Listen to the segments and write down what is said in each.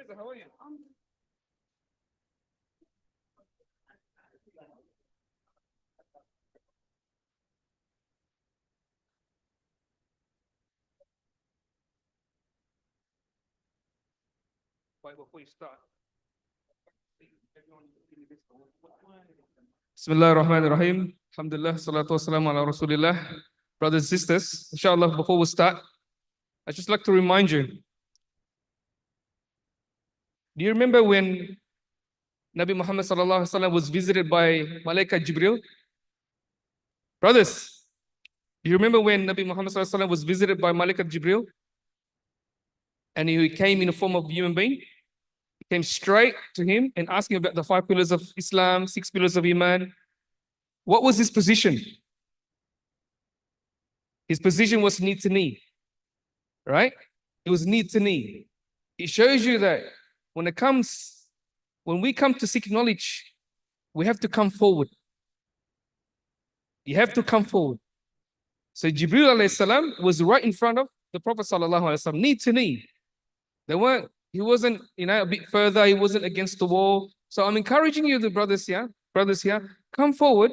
How are you? Wait, before you start. Bismillah ar-Rahman ar-Rahim. Alhamdulillah, salatu wassalamu ala Rasulillah. Brothers and sisters, inshallah, before we start, I'd just like to remind you. Do you remember when Nabi Muhammad sallallahu alaihi wasallam was visited by Malaika Jibril? Brothers, do you remember when Nabi Muhammad sallallahu alaihi wasallam was visited by Malaika Jibril? And he came in the form of a human being? He came straight to him and asking about the 5 pillars of Islam, 6 pillars of Iman. What was his position? His position was knee to knee, right? It was knee to knee. It shows you that when we come to seek knowledge, we have to come forward. You have to come forward. So Jibril alayhi salam was right in front of the Prophet sallallahu alaihi wasallam, knee to knee. He wasn't, a bit further. He wasn't against the wall. So I'm encouraging you, the brothers here, come forward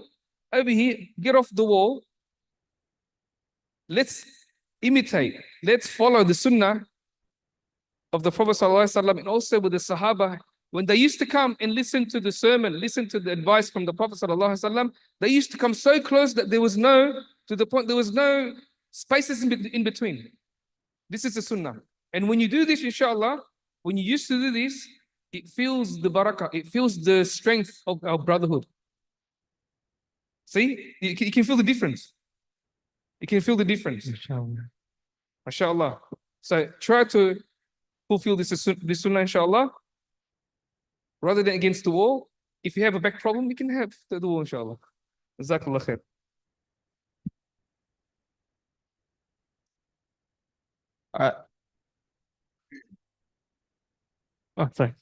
over here, get off the wall. Let's imitate. Let's follow the sunnah of the Prophet ﷺ and also with the Sahaba. When they used to come and listen to the sermon, listen to the advice from the Prophet ﷺ, they used to come so close that there was no spaces in between. This is the sunnah. And when you do this, inshallah, when you used to do this, it feels the barakah, it feels the strength of our brotherhood. See, you can feel the difference. You can feel the difference. MashaAllah. So try to fulfill this sunnah, inshallah. Rather than against the wall. If you have a back problem, you can have the wall, inshallah. Jazakallah khair. Oh, sorry.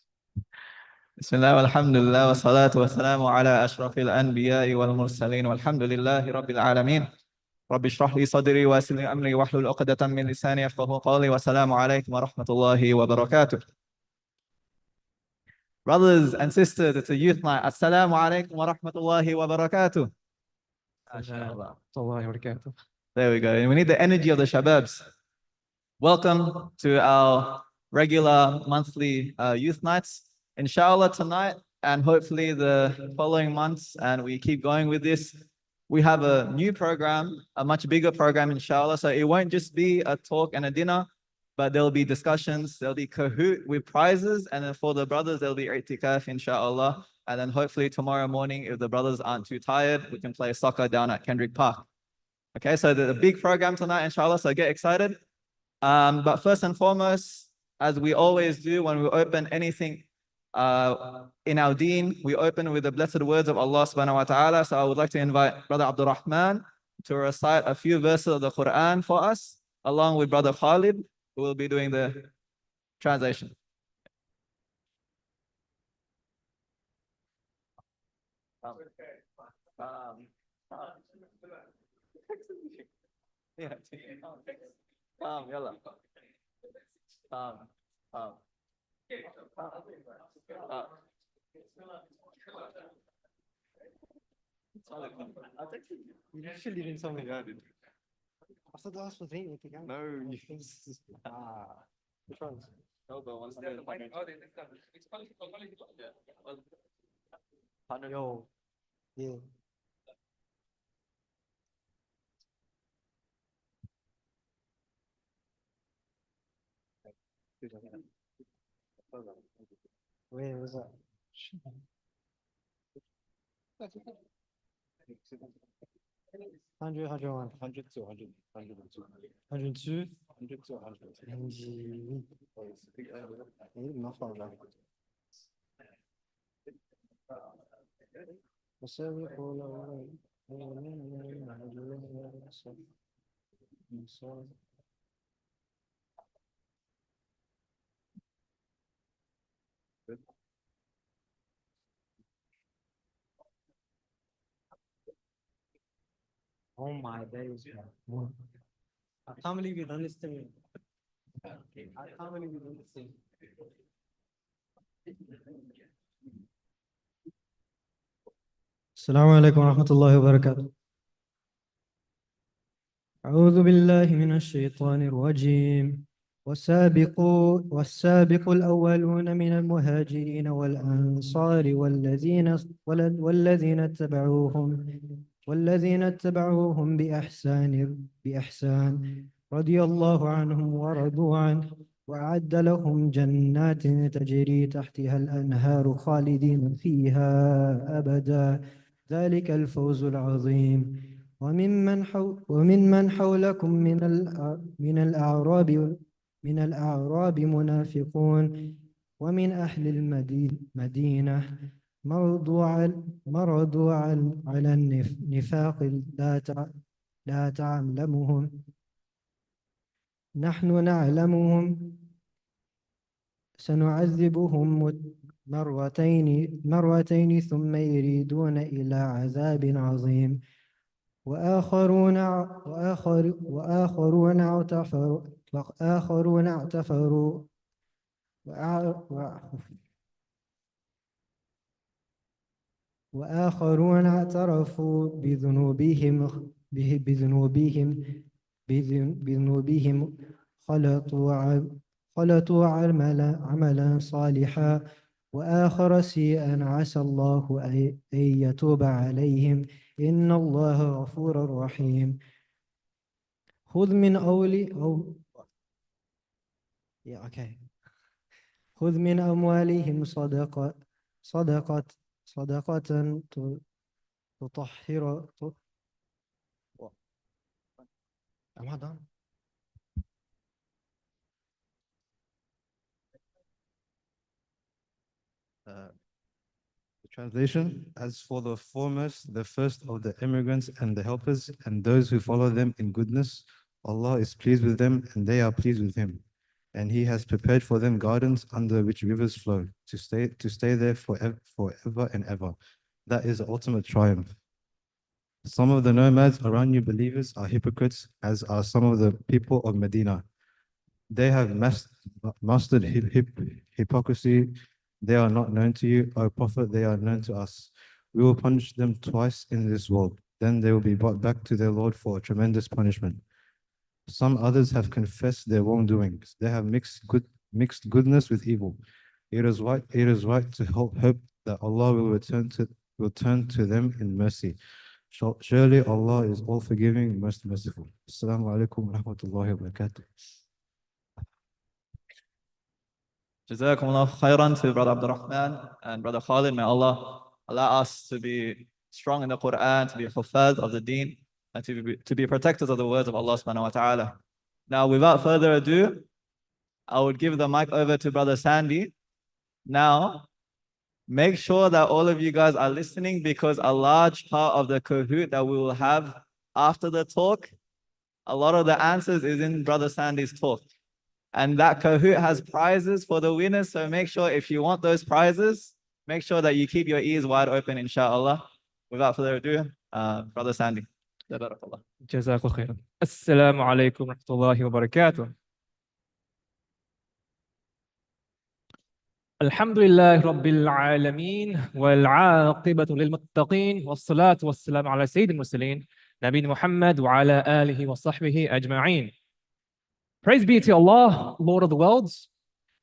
بسم الله والحمد لله والصلاة والسلام على أشرف الأنبياء والمرسلين والحمد لله رب العالمين رب اشرح لي صدري ويسر لي أمري واحلل عقدة من لساني يفقهوا قولي والسلام عليكم ورحمة الله وبركاته. Brothers and sisters, it's a youth night. Assalamu alaikum wa rahmatullahi wa barakatuh. There we go. And we need the energy of the Shababs. Welcome to our regular monthly youth nights. Inshallah tonight and hopefully the following months, and we keep going with this, we have a new program, a much bigger program, inshallah. So it won't just be a talk and a dinner, but there'll be discussions, there'll be kahoot with prizes, and then for the brothers, there'll be i'tikaf, inshallah. And then hopefully tomorrow morning, if the brothers aren't too tired, we can play soccer down at Kendrick Park. Okay, so the big program tonight, inshallah, so get excited. But first and foremost, as we always do when we open anything in our Deen, we open with the blessed words of Allah subhanahu wa ta'ala. So I would like to invite Brother Abdul Rahman to recite a few verses of the Quran for us, along with Brother Khalid, who will be doing the translation. You should leave in something. I thought that was for me. No, which ones? Yo, yeah. Where was that? 100, 101, 100 to 100, 102, 102, 100 to 100. Not far away. Oh my days, man. I can't believe you done this to me. I can't believe you done this to me. السلام عليكم ورحمة الله وبركاته. أعوذ بالله من الشيطان الرجيم. والسابق الأولون من المهاجرين والأنصار والذين اتبعوهم بإحسان رضي الله عنهم ورضوا عنه وأعد لهم جنات تجري تحتها الأنهار خالدين فيها أبدا ذلك الفوز العظيم. ومن حولكم من الأعراب منافقون ومن أهل المدينة مرضوا على النفاق لا تعلمهم نحن نعلمهم سنعذبهم مرتين ثم يريدون إلى عذاب عظيم. وآخرون اعترفوا وآخرون اعترفوا بذنوبهم خلطوا عملا صالحا وآخر سيئا عسى الله أن يتوب عليهم إن الله غفور رحيم. خذ من أموالهم صدقة تطهر The translation, as for the foremost, the first of the immigrants and the helpers, and those who follow them in goodness, Allah is pleased with them and they are pleased with Him. And He has prepared for them gardens under which rivers flow, to stay there forever and ever. That is the ultimate triumph. Some of the nomads around you believers are hypocrites, as are some of the people of Medina. They have mastered hypocrisy. They are not known to you, O Prophet, they are known to us. We will punish them twice in this world. Then they will be brought back to their Lord for a tremendous punishment. Some others have confessed their wrongdoings. They have mixed goodness with evil. It is right to hope that Allah will turn to them in mercy. Surely Allah is all forgiving, most merciful. Assalamu alaikum wa rahmatullahi wa barakatuh. Jazakumullah khairan to Brother Abdul Rahman and Brother Khalid. May Allah allow us to be strong in the Quran, to be huffaz of the Deen, and to be protectors of the words of Allah subhanahu wa ta'ala. Now, without further ado, I would give the mic over to Brother Sandy. Now, make sure that all of you guys are listening, because a large part of the Kahoot that we will have after the talk, a lot of the answers is in Brother Sandy's talk. And that Kahoot has prizes for the winners. So make sure if you want those prizes, make sure that you keep your ears wide open, inshallah. Without further ado, Brother Sandy. جزاك الله خيرا. السلام عليكم ورحمة الله وبركاته. الحمد لله رب العالمين والعاقبة للمتقين والصلاة والسلام على سيد المرسلين نبينا محمد وعلى آله وصحبه أجمعين. Praise be to Allah, Lord of the worlds,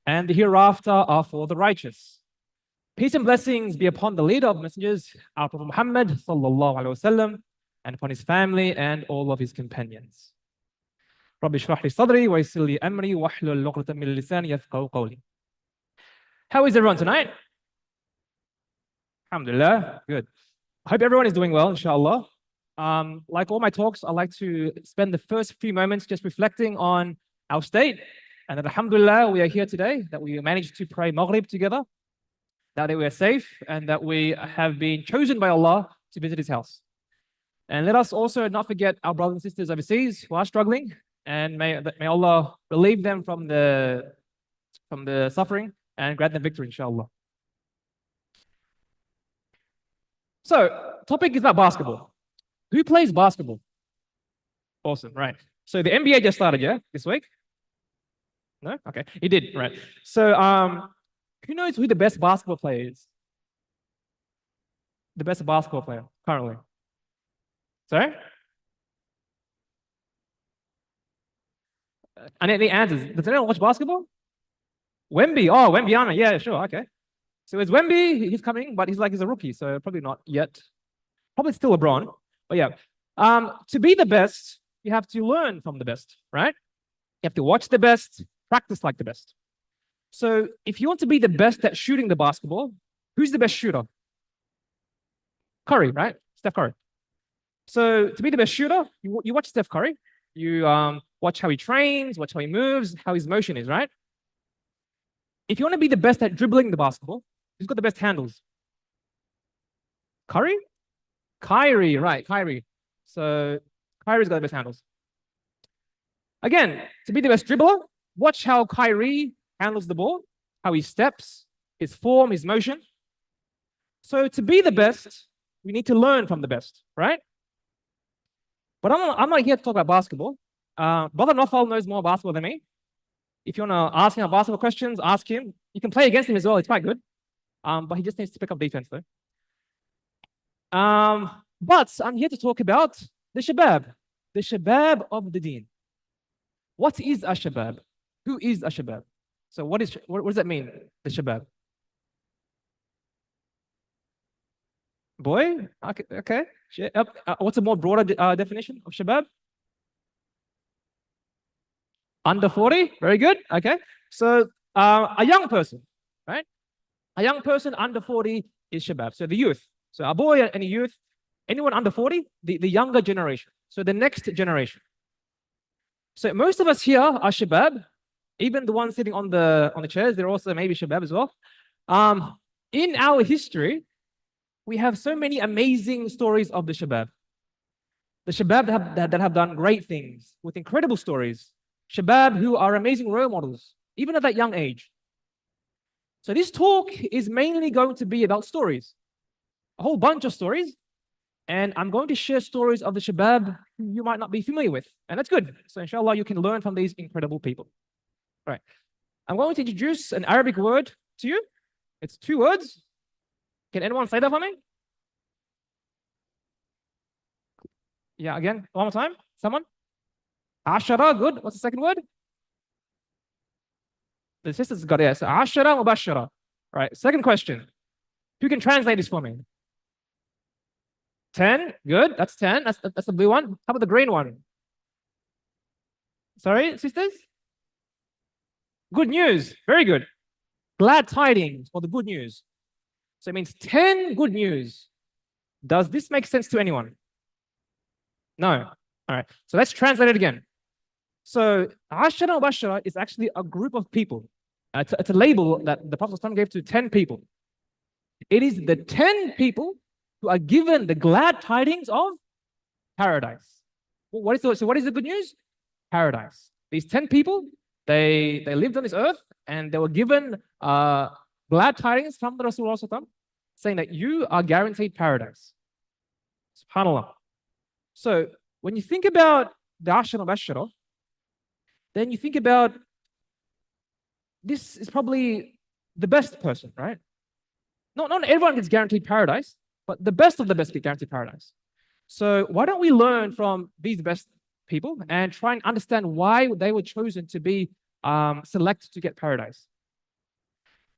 and the hereafter are for the righteous. Peace and blessings be upon the leader of messengers, our Prophet Muhammad sallallahu alaihi wasallam, and upon his family and all of his companions. Rabbi shrah li sadri wa yassir li amri wahlul 'uqdatan min lisani yafqahu qawli. How is everyone tonight? Alhamdulillah, good. I hope everyone is doing well, inshallah. Like all my talks, I like to spend the first few moments just reflecting on our state, and that alhamdulillah we are here today, that we managed to pray Maghrib together, that we are safe, and that we have been chosen by Allah to visit His house. And let us also not forget our brothers and sisters overseas who are struggling, and may Allah relieve them from the suffering and grant them victory, inshallah. So, topic is about basketball. Who plays basketball? Awesome, right. So the NBA just started, yeah, this week? No? Okay, it did, right. So Who knows who the best basketball player is? The best basketball player currently? Sorry? Any answers? Does anyone watch basketball? Wemby. Oh, Wembyana. Yeah, sure. Okay. So it's Wemby. He's coming, but he's a rookie, so probably not yet. Probably still LeBron. But yeah. To be the best, you have to learn from the best, right? You have to watch the best, practice like the best. So if you want to be the best at shooting the basketball, who's the best shooter? Curry, right? Steph Curry. So to be the best shooter, you watch Steph Curry. You watch how he trains, watch how he moves, how his motion is, right? If you want to be the best at dribbling the basketball, who's got the best handles? Curry? Kyrie, right, Kyrie. So Kyrie's got the best handles. Again, to be the best dribbler, watch how Kyrie handles the ball, how he steps, his form, his motion. So to be the best, we need to learn from the best, right? But I'm not here to talk about basketball. Brother Nofal knows more basketball than me. If you want to ask him basketball questions, ask him. You can play against him as well. It's quite good. But he just needs to pick up defense though. But I'm here to talk about the Shabab of the Deen. What is a Shabab? Who is a Shabab? So what does that mean, the Shabab? Boy? Okay. What's a more broader definition of Shabab? Under 40? Very good. Okay. So a young person, right? A young person under 40 is Shabab. So the youth. So a boy and a youth, anyone under 40, the younger generation. So the next generation. So most of us here are Shabab. Even the ones sitting on the chairs, they're also maybe Shabab as well. In our history, we have so many amazing stories of the Shabab. The Shabab that have done great things with incredible stories. Shabab who are amazing role models, even at that young age. So this talk is mainly going to be about stories, a whole bunch of stories. And I'm going to share stories of the Shabab who you might not be familiar with. And that's good. So inshallah, you can learn from these incredible people. All right. I'm going to introduce an Arabic word to you. It's 2 words. Can anyone say that for me? Yeah, again, one more time. Someone? Ashara, good. What's the second word? The sisters got it. So Ashara mubashara. All right, second question. Who can translate this for me? 10, good. That's 10. That's the blue one. How about the green one? Sorry, sisters? Good news. Very good. Glad tidings or the good news. So it means 10 good news. Does this make sense to anyone? No. All right. So let's translate it again. So Ashara Bashara is actually a group of people. It's a label that the Prophet gave to 10 people. It is the 10 people who are given the glad tidings of paradise. What is the good news? Paradise. These 10 people, they lived on this earth and they were given glad tidings from the Rasulullah saying that you are guaranteed paradise. SubhanAllah. So when you think about the Ashara Bashara, then you think about this is probably the best person, right? Not everyone gets guaranteed paradise, but the best of the best get guaranteed paradise. So why don't we learn from these best people and try and understand why they were chosen to be selected to get paradise?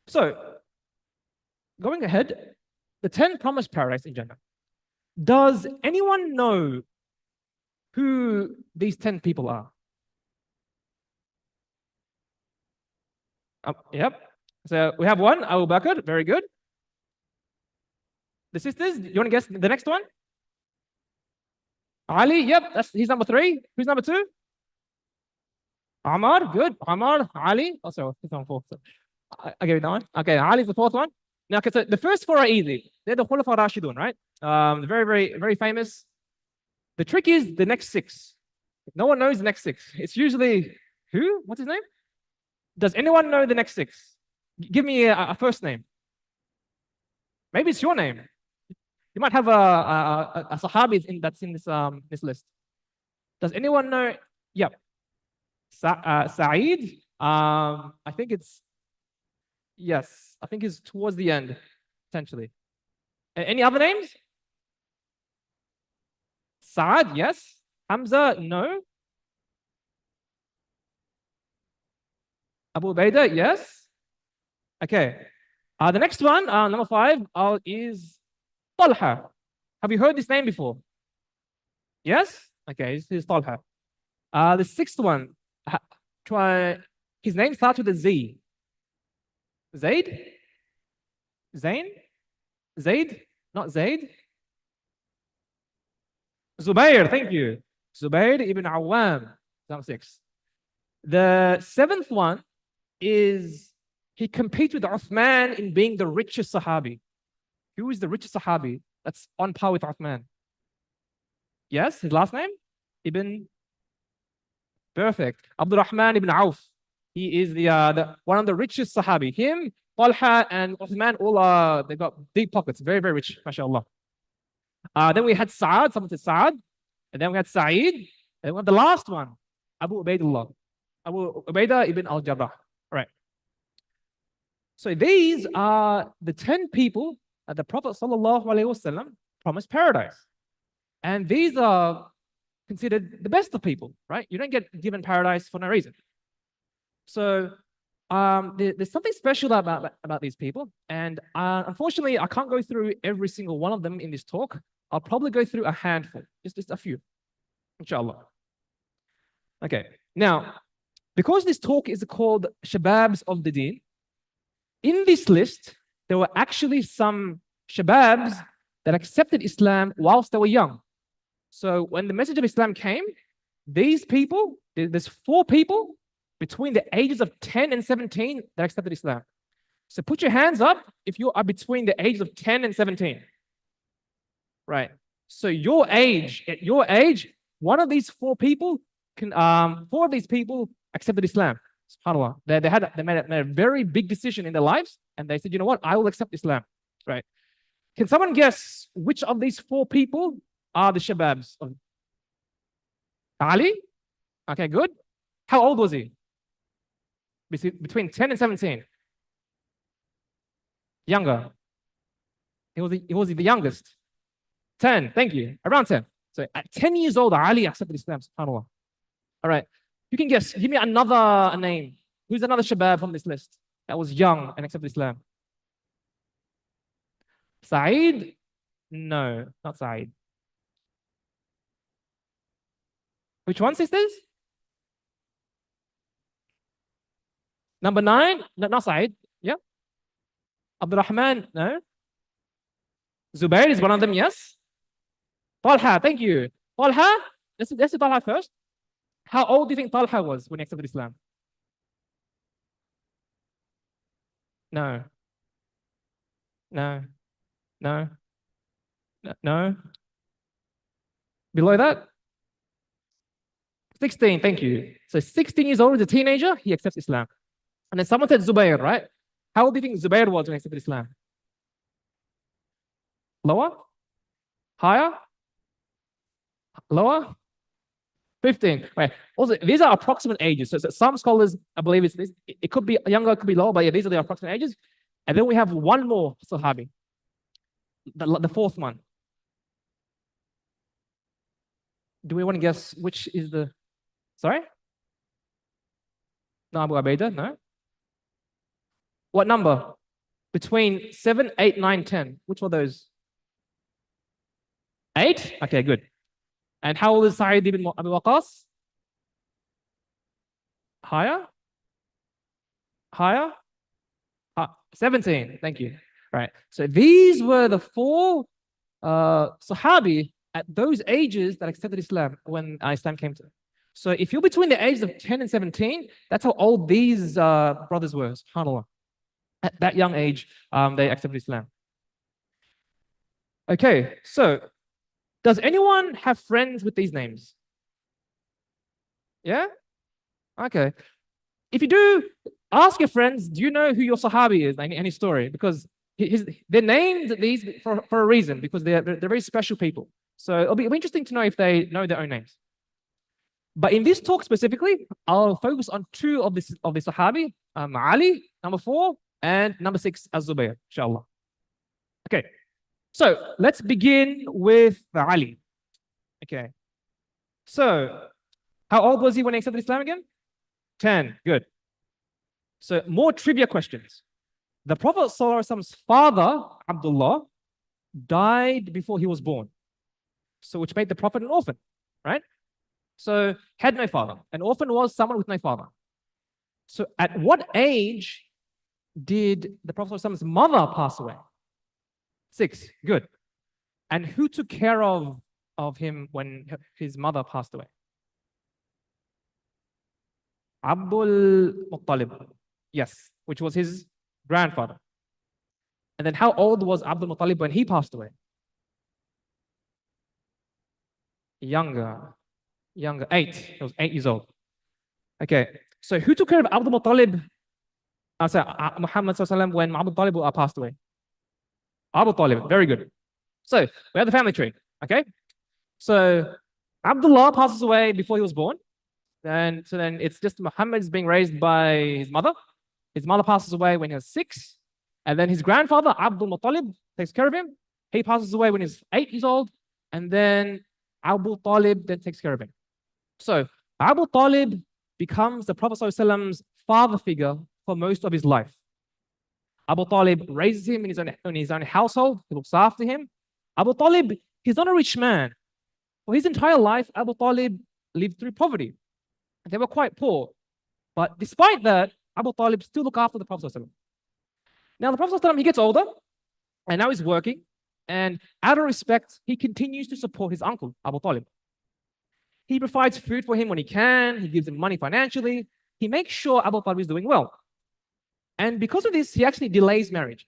So going ahead, the 10 promised paradise in Jannah. Does anyone know who these 10 people are? Yep. So we have one, Abu Bakr, very good. The sisters, you want to guess the next one? Ali, yep, he's number 3. Who's number 2? Amar, good. Amar, Ali. Oh, sorry, he's on 4. So I gave you that one. Okay, Ali's the 4th one. Now, okay, so the first 4 are easy. They're the Khulafa Rashidun, right? Very, very, very famous. The trick is the next 6. No one knows the next 6. It's usually who? What's his name? Does anyone know the next 6? Give me a first name. Maybe it's your name. You might have a Sahabi that's in this list. Does anyone know? Yep. Sa'id. I think it's Yes, I think he's towards the end, potentially. Any other names? Saad, yes. Hamza, no. Abu Ubaidah, yes. Okay. The next one, number 5, is Talha. Have you heard this name before? Yes? Okay, this is Talha. The 6th one, try. His name starts with a Z. Zaid? Zain? Zaid? Not Zaid? Zubair, thank you. Zubair ibn Awam, number 6. The 7th one is he competes with Uthman in being the richest Sahabi. Who is the richest Sahabi that's on par with Uthman? Yes, his last name? Ibn. Perfect. Abdurrahman ibn Auf. He is the one of the richest Sahabi. Him, Talha, and Uthman all they've got deep pockets, very, very rich, mashallah. Then we had Saad, someone said Saad, and then we had Sa'id, and we had the last one, Abu Ubaidullah. Abu Ubaidah ibn al-Jarrah. All right. So these are the 10 people that the Prophet ﷺ promised paradise. And these are considered the best of people, right? You don't get given paradise for no reason. So there's something special about these people. And unfortunately, I can't go through every single one of them in this talk. I'll probably go through a handful, just a few, inshallah. Okay, now, because this talk is called Shababs of the Deen, in this list, there were actually some Shababs that accepted Islam whilst they were young. So when the message of Islam came, these people, there's 4 people between the ages of 10 and 17 that accepted Islam. So put your hands up if you are between the ages of 10 and 17. Right. So at your age, one of these 4 people 4 of these people accepted Islam. SubhanAllah. They made a very big decision in their lives, and they said, you know what, I will accept Islam. Right. Can someone guess which of these 4 people are the Shababs of Ali? Okay, good. How old was he? Between 10 and 17. Younger. He was the youngest. 10, thank you. Around 10. So at 10 years old, Ali accepted Islam, subhanAllah. All right. You can guess. Give me another name. Who's another Shabab from this list that was young and accepted Islam? Sa'id? No, not Sa'id. Which one, sisters? Number 9? No, not Sa'id. Yeah. Abdurrahman? No. Zubair is one of them, yes. Talha, thank you. Talha? Let's do Talha first. How old do you think Talha was when he accepted Islam? No. No. No. No. Below that? 16, thank you. So 16 years old as a teenager, he accepts Islam. And then someone said Zubair, right? How old do you think Zubair was when he accepted Islam? Lower? Higher? Lower? 15. Right. Also, these are approximate ages. So some scholars, I believe it could be younger, it could be lower, but yeah, these are the approximate ages. And then we have one more Sahabi, the 4th one. Do we want to guess which is the... Sorry? No, Abu Ubaidah, no? What number? Between 7, 8, 9, 10. Which were those? 8? Okay, good. And how old is Sa'id ibn Abi Waqqas? Higher? Higher? 17. Thank you. Right. So these were the 4 Sahabi at those ages that accepted Islam when Islam came to them. So if you're between the ages of 10 and 17, that's how old these brothers were, subhanAllah. At that young age, they accepted Islam. Okay, so does anyone have friends with these names? Yeah? Okay. If you do, ask your friends, do you know who your Sahabi is? Any story? Because they're named these for a reason, because they're very special people. So it'll be interesting to know if they know their own names. But in this talk specifically, I'll focus on 2 of the Sahabi, Ali, number 4, And number 6, Az-Zubayr, inshallah. Okay, so let's begin with Ali. Okay, so how old was he when he accepted Islam again? 10, good. So more trivia questions. The Prophet ﷺ's father, Abdullah, died before he was born. So which made the Prophet an orphan, right? So had no father. An orphan was someone with no father. So at what age did the Prophet ﷺ's mother pass away? 6, good. And who took care of him when his mother passed away? Abdul Muttalib, yes, which was his grandfather. And then how old was Abdul Muttalib when he passed away? Younger, 8. He was 8 years old. Okay, so who took care of Abdul Muttalib, Muhammad Sallallahu when Abdul Muttalib passed away? Abu Talib, very good. So we have the family tree, okay? So Abdullah passes away before he was born. And so then it's just Muhammad's being raised by his mother. His mother passes away when he was 6. And then his grandfather, Abdul Muttalib, takes care of him. He passes away when he's 8 years old. And then Abu Talib then takes care of him. So Abu Talib becomes the Prophet ﷺ's father figure for most of his life. Abu Talib raises him in his own household. He looks after him. Abu Talib, he's not a rich man. For his entire life, Abu Talib lived through poverty. They were quite poor. But despite that, Abu Talib still looked after the Prophet ﷺ. Now the Prophet ﷺ, he gets older, and now he's working. And out of respect, he continues to support his uncle, Abu Talib. He provides food for him when he can. He gives him money financially. He makes sure Abu Talib is doing well. And because of this, he actually delays marriage.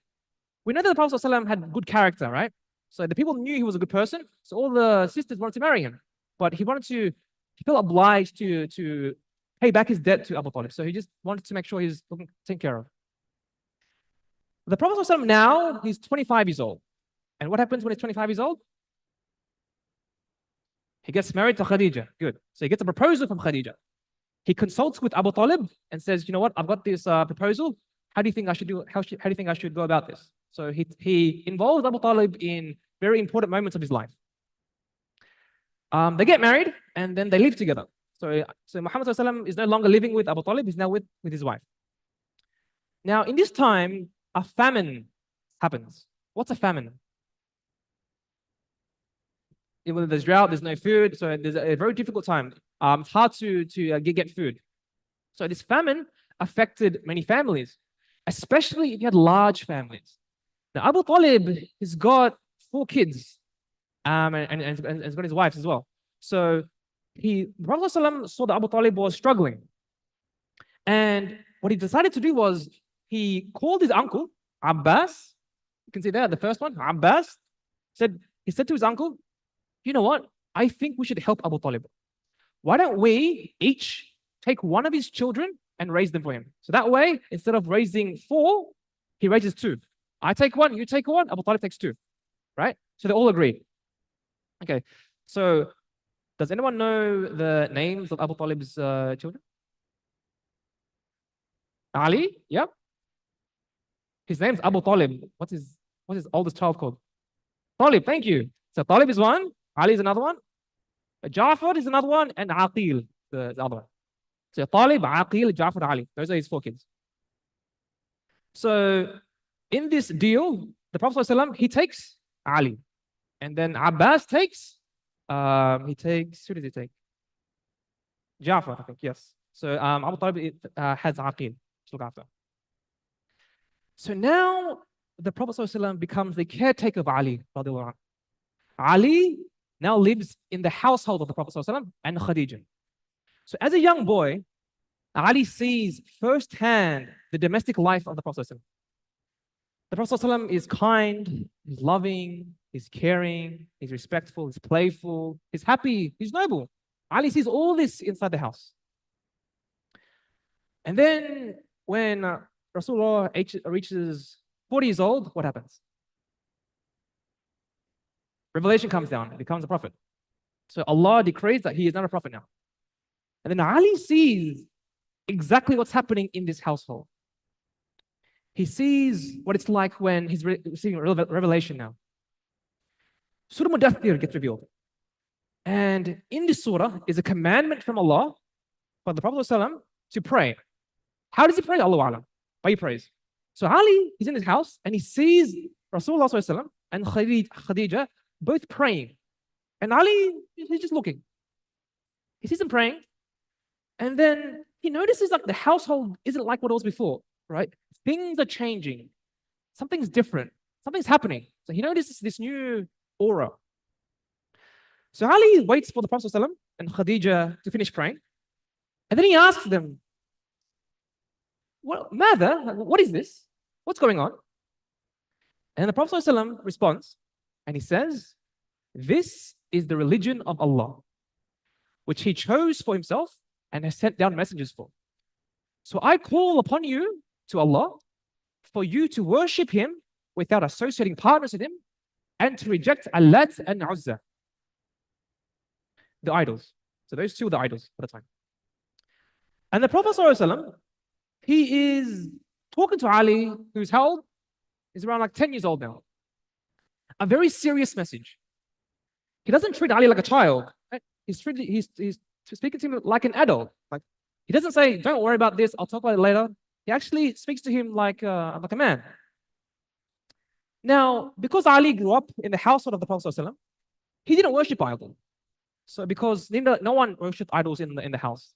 We know that the Prophet ﷺ had good character, right? So the people knew he was a good person. So all the sisters wanted to marry him. But he felt obliged to pay back his debt to Abu Talib. So he just wanted to make sure he's taken care of. The Prophet ﷺ now, he's 25 years old. And what happens when he's 25 years old? He gets married to Khadija. Good. So he gets a proposal from Khadija. He consults with Abu Talib and says, you know what, I've got this proposal. How do you think I should do? How do you think I should go about this? So he involves Abu Talib in very important moments of his life. They get married and then they live together. So Muhammad ﷺ is no longer living with Abu Talib, he's now with his wife. Now, in this time, a famine happens. What's a famine? When there's drought, there's no food, so there's a very difficult time. It's hard to get food. So this famine affected many families, especially if you had large families. Now, Abu Talib has got 4 kids, and has got his wives as well. So the Prophet ﷺ saw that Abu Talib was struggling. And what he decided to do was he called his uncle, Abbas. You can see there, the first one, Abbas. He said to his uncle, you know what? I think we should help Abu Talib. Why don't we each take one of his children and raise them for him? So that way, instead of raising 4, he raises 2. I take 1, you take 1, Abu Talib takes 2. Right? So they all agree. Okay. So does anyone know the names of Abu Talib's children? Ali? Yep. His name's Abu Talib. What's his oldest child called? Talib, thank you. So Talib is one, Ali is another one, Ja'far is another one, and Aqil, the other one. So Talib, Aqil, Ja'far, Ali. Those are his 4 kids. So in this deal, the Prophet ﷺ, he takes Ali. And then Abbas takes, who does he take? Ja'far, I think, yes. So Abu Talib has Aqil to look after. So now the Prophet ﷺ becomes the caretaker of Ali. Ali now lives in the household of the Prophet ﷺ and Khadija. So as a young boy, Ali sees firsthand the domestic life of the Prophet ﷺ. The Prophet ﷺ is kind, he's loving, he's caring, he's respectful, he's playful, he's happy, he's noble. Ali sees all this inside the house. And then when Rasulullah reaches 40 years old, what happens? Revelation comes down, he becomes a prophet. So Allah decrees that he is not a prophet now. And then Ali sees exactly what's happening in this household. he sees what it's like when he's receiving a revelation now. Surah Mudaththir gets revealed. And in this surah is a commandment from Allah for the Prophet ﷺ to pray. How does he pray? Allahu A'lam. By praise. So Ali is in his house and he sees Rasulullah ﷺ and Khadija both praying. And Ali, he's just looking. He sees them praying. And then he notices like the household isn't like what it was before, right? Things are changing. Something's different. Something's happening. So he notices this new aura. So Ali waits for the Prophet ﷺ and Khadija to finish praying. And then he asks them, well, Mother, what is this? What's going on? And the Prophet ﷺ responds, and he says, this is the religion of Allah, which he chose for himself and has sent down messengers for. So I call upon you to Allah for you to worship him without associating partners with him and to reject Allat and Uzza, the idols. So those two are the idols at the time. And the Prophet ﷺ, he is talking to Ali, who's how old? He's around like 10 years old now. A very serious message. He doesn't treat Ali like a child. Right? He's speaking to him like an adult. Like he doesn't say, "Don't worry about this. I'll talk about it later." He actually speaks to him like a man. Now, because Ali grew up in the household of the Prophet ﷺ, he didn't worship idols. So because no one worshipped idols in the house.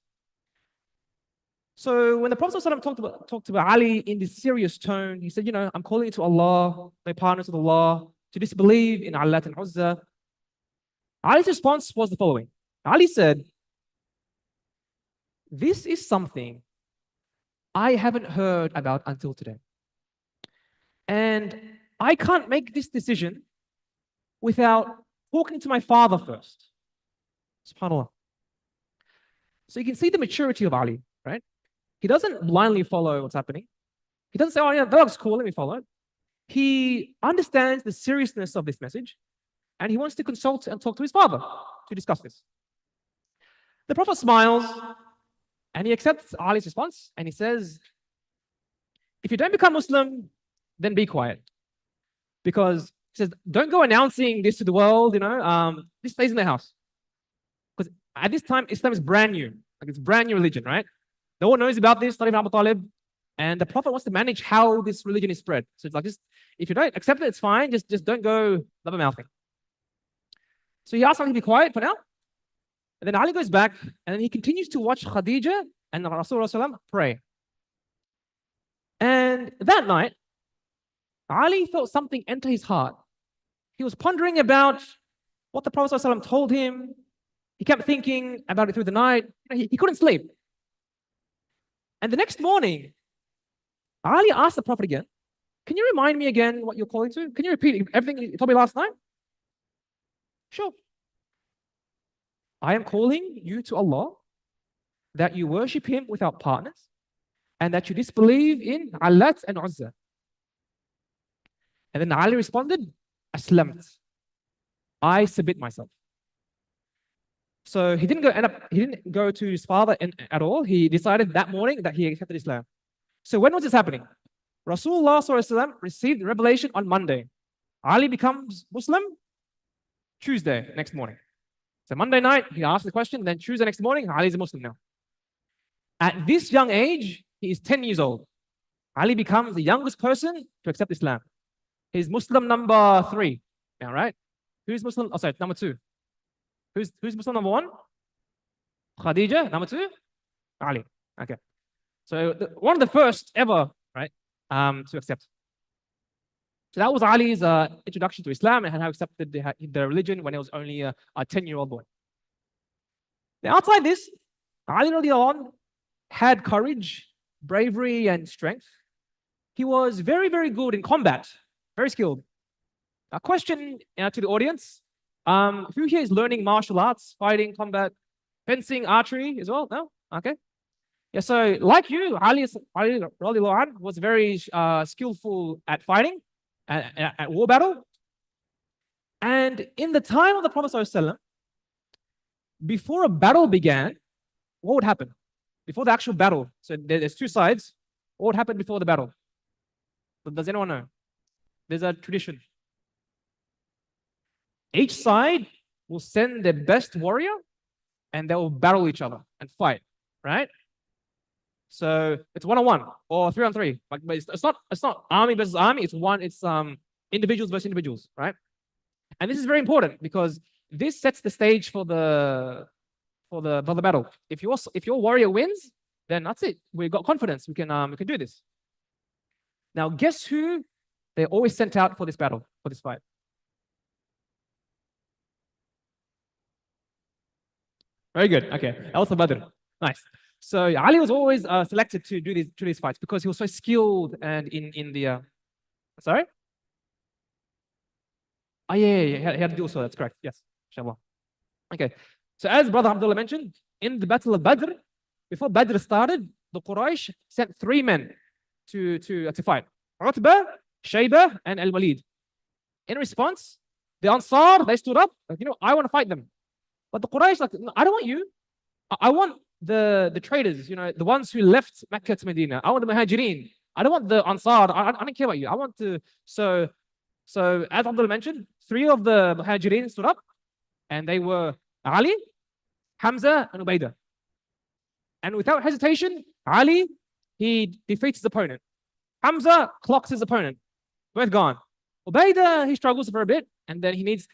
So when the Prophet ﷺ talked about Ali in this serious tone, he said, I'm calling you to Allah, no partners with Allah, to disbelieve in Allat and Uzza. Ali's response was the following. Ali said, this is something I haven't heard about until today. And I can't make this decision without talking to my father first. SubhanAllah. So you can see the maturity of Ali, right? He doesn't blindly follow what's happening. He doesn't say, oh yeah, that looks cool, let me follow it. He understands the seriousness of this message and he wants to consult and talk to his father to discuss this. The Prophet smiles and he accepts Ali's response and he says, if you don't become Muslim, then be quiet. Because he says, don't go announcing this to the world, this stays in the house. Because at this time, Islam is brand new. Like it's brand new religion, right? No one knows about this, not even Abu Talib. And the Prophet wants to manage how this religion is spread. So it's like, just if you don't accept it, it's fine. Just don't go blabber mouthing. So he asks Ali to be quiet for now. And then Ali goes back and then he continues to watch Khadija and Rasulullah pray. And that night, Ali felt something enter his heart. He was pondering about what the Prophet ﷺ told him. He kept thinking about it through the night. He couldn't sleep. And the next morning, Ali asked the Prophet again, can you remind me again what you're calling to? Can you repeat everything you told me last night? Sure. I am calling you to Allah that you worship him without partners and that you disbelieve in Allat and Uzza. And then Ali responded, Aslamt. I submit myself. So he didn't go to his father at all. He decided that morning that he accepted Islam. So when was this happening? Rasulullah ﷺ received revelation on Monday. Ali becomes Muslim Tuesday next morning. So Monday night, he asked the question, then Tuesday next morning, Ali is a Muslim now. At this young age, he is 10 years old. Ali becomes the youngest person to accept Islam. He's Muslim number 3 now, right? Who's Muslim? Oh, sorry, number 2. Who's Muslim number 1? Khadija. Number 2? Ali. Okay. So one of the first ever, right, to accept. So that was Ali's introduction to Islam and how he accepted the religion when he was only a 10-year-old boy. Now, outside this, Ali radiallahu anhu had courage, bravery, and strength. He was very, very good in combat, very skilled. A question to the audience. Who here is learning martial arts, fighting, combat, fencing, archery as well? No? Okay. Yeah, so like you, Ali radiallahu anhu was very skillful at fighting, at war battle. And in the time of the Prophet ﷺ, before a battle began, what would happen? Before the actual battle, so there's 2 sides, what would happen before the battle? But does anyone know? There's a tradition. Each side will send their best warrior and they will battle each other and fight, right? So it's 1-on-1 or 3-on-3. Like, but it's not army versus army. It's individuals versus individuals, right? And this is very important because this sets the stage for the battle. If your warrior wins, then that's it. We've got confidence. We can do this. Now, guess who they always sent out for this battle, for this fight? Very good. Okay, also Badr. Nice. So Ali was always selected to do these fights because he was so skilled and in the. Sorry. Oh yeah, he had to do so. That's correct. Yes, inshallah. Okay. So as Brother Abdullah mentioned, in the Battle of Badr, before Badr started, the Quraysh sent 3 men to fight: Utbah, Shaybah, and Al-Walid. In response, the Ansar, they stood up, like, I want to fight them. But the Quraysh, like, no, I don't want you. I want the traders, the ones who left Mecca to Medina. I want the Muhajirin. I don't want the Ansar. I don't care about you. I want to. So as Abdullah mentioned, 3 of the Muhajirin stood up, and they were Ali, Hamza, and Ubaidah. And without hesitation, Ali, he defeats his opponent. Hamza clocks his opponent. Both gone. Ubaidah, he struggles for a bit, and then he needs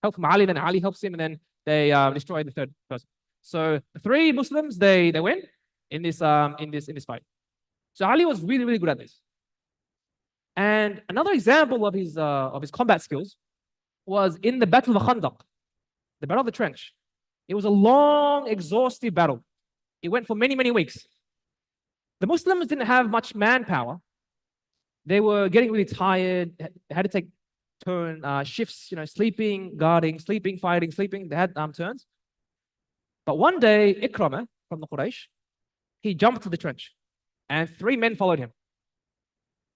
help from Ali, then Ali helps him, and then they destroy the 3rd person. So the 3 Muslims, they win in this fight. So Ali was really, really good at this. And another example of his combat skills was in the Battle of Khandaq, the Battle of the Trench. It was a long, exhaustive battle. It went for many, many weeks. The Muslims didn't have much manpower. They were getting really tired. They had to take shifts, sleeping, guarding, sleeping, fighting, sleeping. They had turns. But one day, Ikramah from the Quraysh, he jumped to the trench, and 3 men followed him.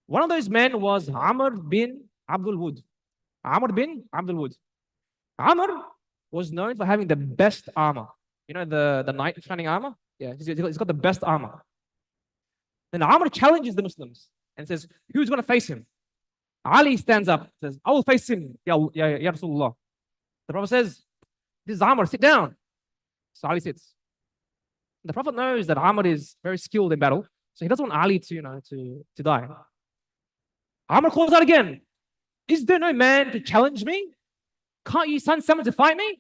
One of those men was Amr bin Abdul Wud. Amr bin Abdul Wud. Amr was known for having the best armor. The knight shining armor? Yeah, he's got the best armor. Then Amr challenges the Muslims and says, who's going to face him? Ali stands up and says, I will face him, ya Rasulullah. The Prophet says, this is Amr, sit down. So Ali sits. The Prophet knows that Amr is very skilled in battle, so he doesn't want Ali to die. Amr calls out again, is there no man to challenge me? Can't you send someone to fight me?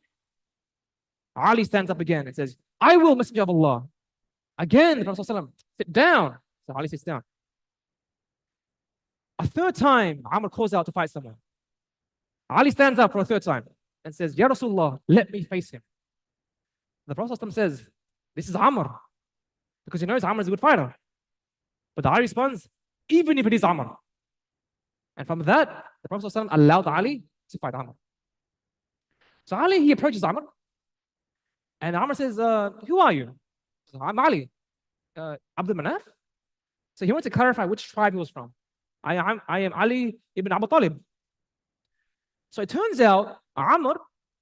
Ali stands up again and says, I will, Messenger of Allah. Again, the Prophet ﷺ, sit down. So Ali sits down. A 3rd time, Amr calls out to fight someone. Ali stands up for a 3rd time and says, Ya Rasulullah, let me face him. The Prophet ﷺ says, this is Amr, because he knows Amr is a good fighter. But Ali responds, even if it is Amr. And from that, the Prophet ﷺ allowed Ali to fight Amr. So Ali, he approaches Amr, and Amr says, who are you? Says, I'm Ali, Abdul Manaf. So he wants to clarify which tribe he was from. I am Ali ibn Abu Talib. So it turns out Amr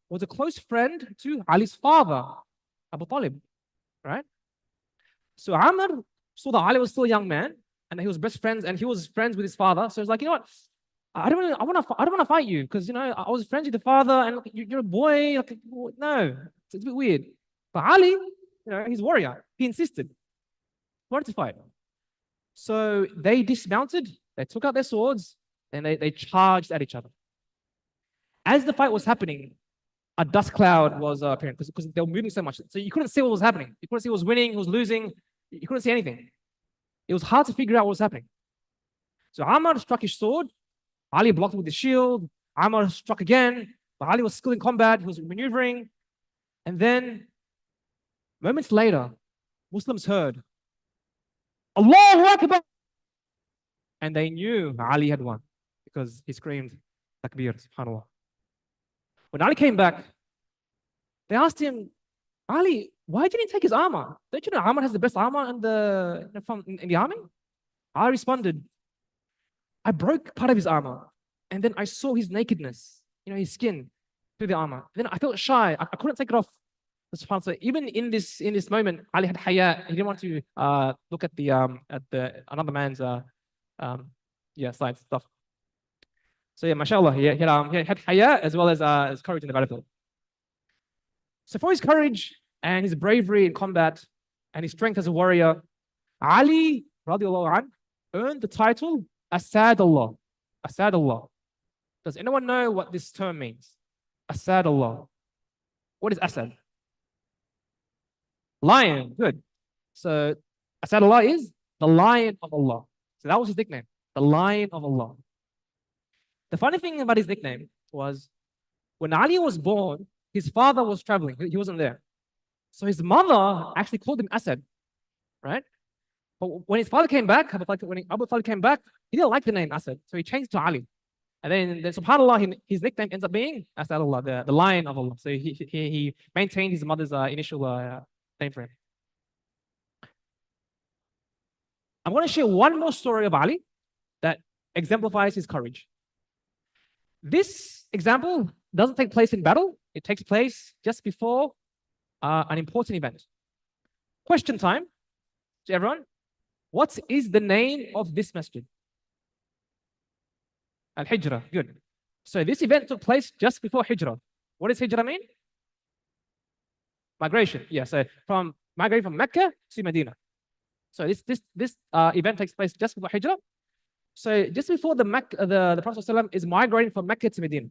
was a close friend to Ali's father, Abu Talib, right? So Amr saw that Ali was still a young man, and he was best friends, and he was friends with his father. So he's like, what? I don't want to fight you because I was friends with the father, and look, you're a boy. Like, no, it's a bit weird. But Ali, he's a warrior. He insisted. He wanted to fight. So they dismounted. They took out their swords and they charged at each other. As the fight was happening, a dust cloud was appearing because they were moving so much. So you couldn't see what was happening. You couldn't see who was winning, who was losing. You couldn't see anything. It was hard to figure out what was happening. So Amr struck his sword. Ali blocked with his shield. Amr struck again. But Ali was skilled in combat. He was maneuvering. And then, moments later, Muslims heard, Allahu Akbar! And they knew Ali had won because he screamed, Takbir, subhanAllah. When Ali came back, they asked him, Ali, why didn't he take his armor? Don't you know Amr has the best armor in the army? Ali responded, I broke part of his armor, and then I saw his nakedness, his skin through the armor. Then I felt shy. I couldn't take it off. So even in this moment, Ali had haya. He didn't want to look at another man's Yeah, science stuff. So yeah, mashallah, he had haya as well as courage in the battlefield. So for his courage and his bravery in combat and his strength as a warrior, Ali radiallahu anh earned the title Asad Allah. Asad Allah. Does anyone know what this term means? Asad Allah. What is Asad? Lion. Good. So Asad Allah is the Lion of Allah. So that was his nickname, the Lion of Allah. The funny thing about his nickname was when Ali was born, his father was traveling. He wasn't there. So his mother actually called him Asad, right? But when his father came back, when Abu Talib came back, he didn't like the name Asad. So he changed to Ali. And then subhanAllah, his nickname ends up being Asad Allah, the Lion of Allah. So he maintained his mother's initial name for him. I'm going to share one more story of Ali that exemplifies his courage. This example doesn't take place in battle. It takes place just before an important event. Question time to everyone. What is the name of this masjid? Al-Hijrah. Good. So this event took place just before Hijrah. What does Hijrah mean? Migration. Yeah, so from migrating from Mecca to Medina. So this event takes place just before Hijrah. So just before the Prophet ﷺ is migrating from Mecca to Medina.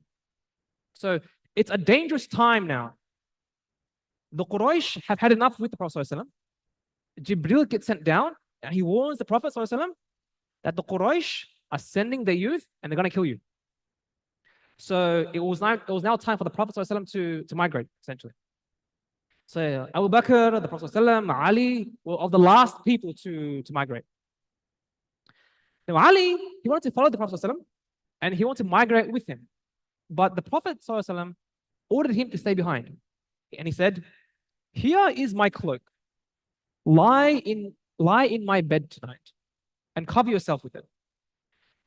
So it's a dangerous time now. The Quraysh have had enough with the Prophet ﷺ. Jibril gets sent down and he warns the Prophet ﷺ that the Quraysh are sending their youth and they're going to kill you. So it was now time for the Prophet ﷺ to migrate, essentially. So Abu Bakr, the Prophet ﷺ, Ali were of the last people to migrate. Now Ali, he wanted to follow the Prophet ﷺ and he wanted to migrate with him. But the Prophet ﷺ ordered him to stay behind. And he said, "Here is my cloak. Lie in my bed tonight and cover yourself with it.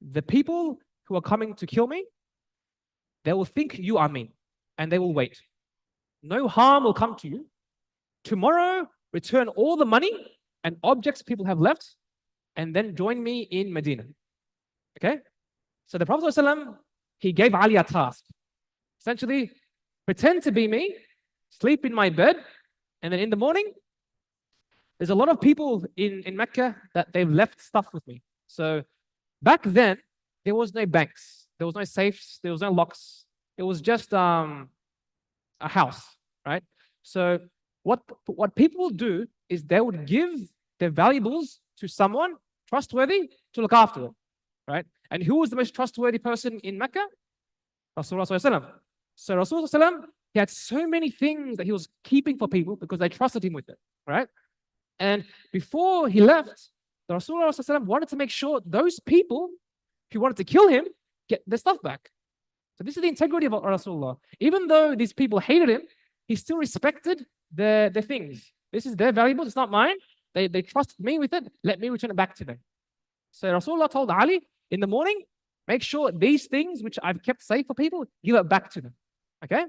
The people who are coming to kill me, they will think you are me and they will wait. No harm will come to you. Tomorrow, return all the money and objects people have left and then join me in Medina." Okay? So the Prophet ﷺ, he gave Ali a task. Essentially, pretend to be me, sleep in my bed, and then in the morning, there's a lot of people in Mecca that they've left stuff with me. So back then, there was no banks, there was no safes, there was no locks. It was just a house, right? So what people would do is they would give their valuables to someone trustworthy to look after them, right? And who was the most trustworthy person in Mecca? Rasulullah ﷺ. So Rasulullah ﷺ, he had so many things that he was keeping for people because they trusted him with it, right? And before he left, the Rasulullah ﷺ wanted to make sure those people who wanted to kill him get their stuff back. So this is the integrity of Rasulullah. Even though these people hated him, he still respected their things. This is their valuables, it's not mine. They trusted me with it. Let me return it back to them. So Rasulullah told Ali, in the morning, make sure these things which I've kept safe for people, give it back to them. Okay?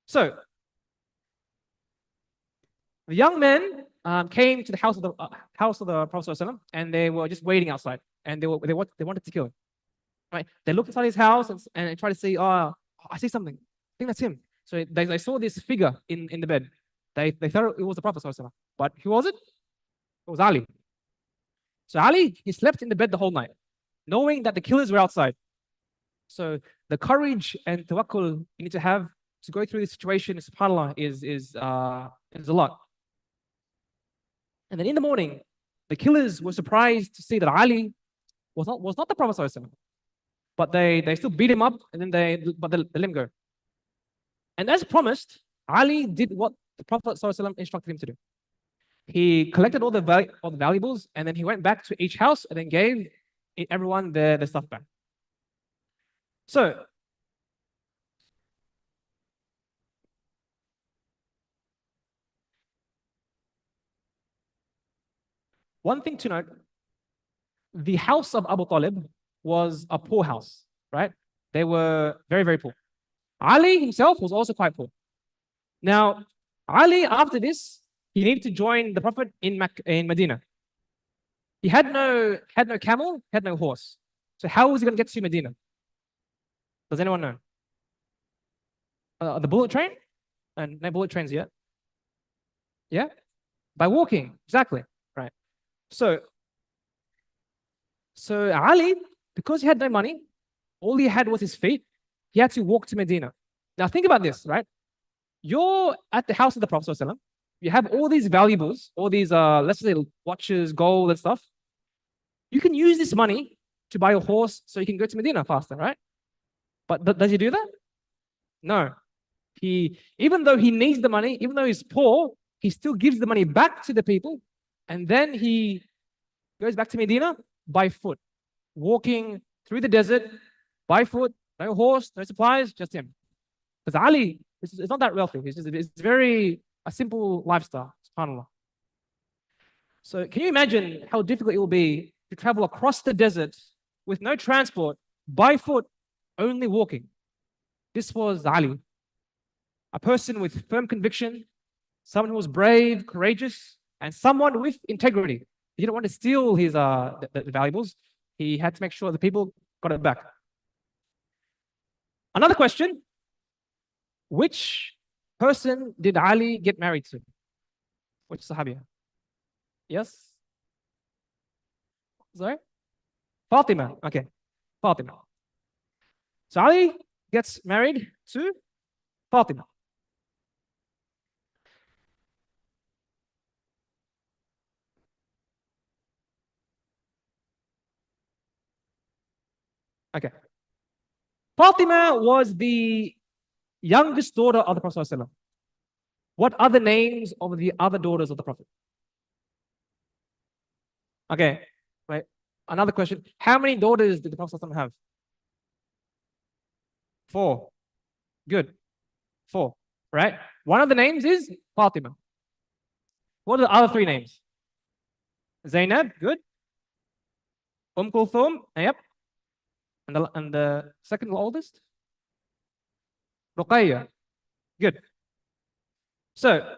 So the young men came to the house of the Prophet ﷺ, and they were just waiting outside, and they wanted to kill him. Right? They looked inside his house and tried to see, oh, I see something. I think that's him. So they saw this figure in the bed. They thought it was the Prophet ﷺ. But who was it? It was Ali. So Ali, he slept in the bed the whole night, knowing that the killers were outside. So the courage and tawakkul you need to have to go through this situation, subhanAllah, is a lot. And then in the morning, the killers were surprised to see that Ali was not the Prophet ﷺ. But they still beat him up, and then they let him go. And as promised, Ali did what the Prophet ﷺ instructed him to do. He collected all the valuables, and then he went back to each house and then gave everyone their stuff back. So one thing to note, the house of Abu Talib was a poor house, right? They were very, very poor. Ali himself was also quite poor. Now, Ali, after this, he needed to join the Prophet in Medina. He had no camel, had no horse. So how was he going to get to Medina? Does anyone know? The bullet train? And no bullet trains yet. Yeah? By walking, exactly. Right. So Ali, because he had no money, all he had was his feet. He had to walk to Medina. Now think about this, right? You're at the house of the Prophet ﷺ. You have all these valuables, all these, let's say, watches, gold, and stuff. You can use this money to buy a horse so you can go to Medina faster, right? But does he do that? No. Even though he needs the money, even though he's poor, he still gives the money back to the people, and then he goes back to Medina by foot, walking through the desert by foot, no horse, no supplies, just him. Because Ali is not that wealthy. It's very a simple lifestyle, subhanAllah. So can you imagine how difficult it will be to travel across the desert with no transport, by foot, only walking? This was Ali, a person with firm conviction, someone who was brave, courageous, and someone with integrity. He didn't want to steal his the valuables. He had to make sure the people got it back. Another question: which person did Ali get married to? Which Sahabiya? Yes? Sorry? Fatima. Okay. Fatima. So Ali gets married to Fatima. Okay. Fatima was the youngest daughter of the Prophet ﷺ. What are the names of the other daughters of the Prophet? Okay, right. Another question. How many daughters did the Prophet ﷺ have? 4. Good. 4, right? One of the names is Fatima. What are the other 3 names? Zainab, good. Kulthum, yep. And the second oldest? Ruqayya, good. So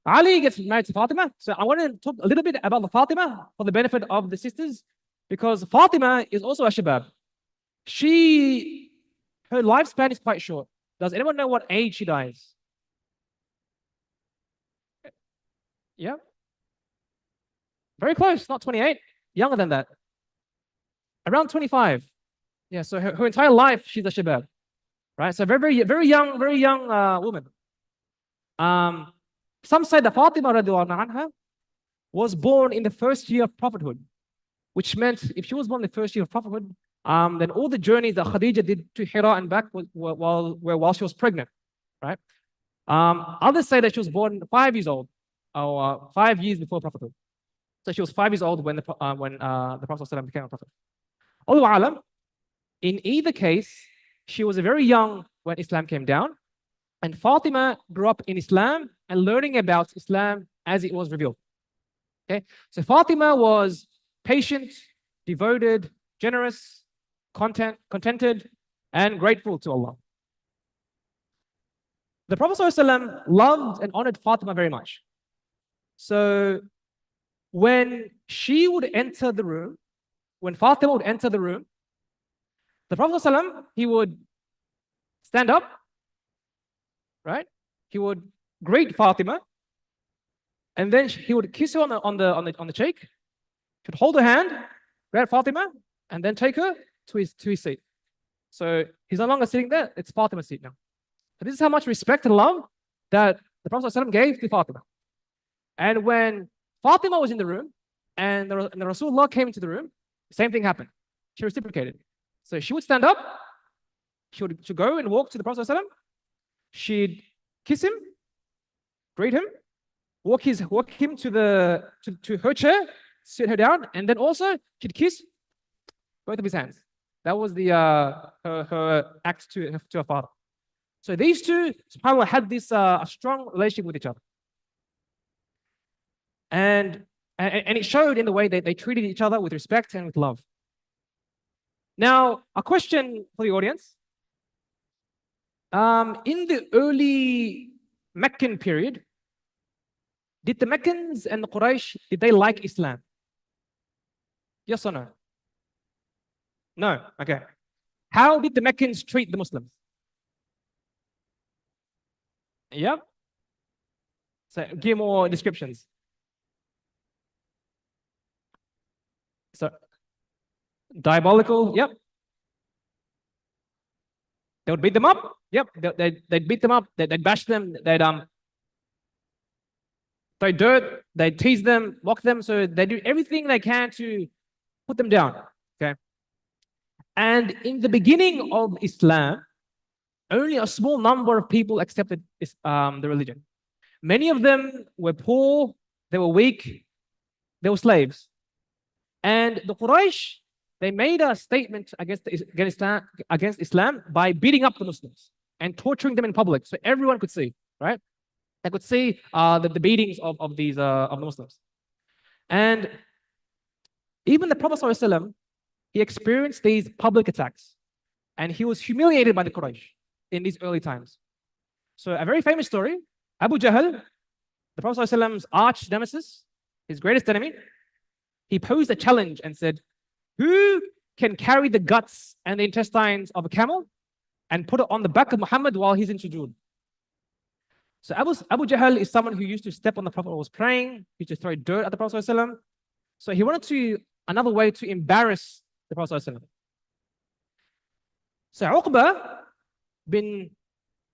Ali gets married to Fatima. So I want to talk a little bit about the Fatima for the benefit of the sisters, because Fatima is also a Shabab. Her lifespan is quite short. Does anyone know what age she dies? Yeah. Very close, not 28, younger than that. Around 25. Yeah, so her entire life, she's a Shabab. Right? So very young woman. Some say that Fatima radiallahu anha was born in the first year of prophethood, which meant if she was born in the first year of prophethood, then all the journeys that Khadija did to Hira and back were while she was pregnant, right? Others say that she was born 5 years old, or 5 years before prophethood. So she was 5 years old when the Prophet ﷺ became a prophet. Allahu alam, in either case, she was very young when Islam came down, and Fatima grew up in Islam and learning about Islam as it was revealed. Okay, so Fatima was patient, devoted, generous, contented, and grateful to Allah. The Prophet ﷺ loved and honored Fatima very much. So when she would enter the room, when Fatima would enter the room, the Prophet ﷺ, he would stand up, right? He would greet Fatima, and then he would kiss her on the cheek. He would hold her hand, grab Fatima, and then take her to his seat. So he's no longer sitting there; it's Fatima's seat now. So this is how much respect and love that the Prophet ﷺ gave to Fatima. And when Fatima was in the room, and the Rasulullah came into the room, the same thing happened. She reciprocated. So she would stand up, she would go and walk to the Prophet ﷺ, she'd kiss him, greet him, walk him to her chair, sit her down, and then also she'd kiss both of his hands. That was the her act to her father. So these two, subhanAllah, had this a strong relationship with each other. And it showed in the way that they treated each other with respect and with love. Now, a question for the audience. In the early Meccan period, did the Meccans and the Quraysh, did they like Islam? Yes or no? No. Okay. How did the Meccans treat the Muslims? Yep. So give more descriptions. So diabolical. Yep. They would beat them up. Yep. They'd beat them up. They'd bash them. They'd throw dirt. They'd tease them, mock them. So they do everything they can to put them down. Okay. And in the beginning of Islam, only a small number of people accepted the religion. Many of them were poor, they were weak, they were slaves. And the Quraysh, they made a statement against Islam by beating up the Muslims and torturing them in public so everyone could see, right? They could see the beatings of the Muslims. And even the Prophet ﷺ, he experienced these public attacks and he was humiliated by the Quraysh in these early times. So a very famous story, Abu Jahl, the Prophet ﷺ's arch nemesis, his greatest enemy, he posed a challenge and said, who can carry the guts and the intestines of a camel and put it on the back of Muhammad while he's in sujood? So Abu Jahl is someone who used to step on the Prophet while he was praying, he used to throw dirt at the Prophet ﷺ. So he wanted another way to embarrass the Prophet ﷺ. So Uqba bin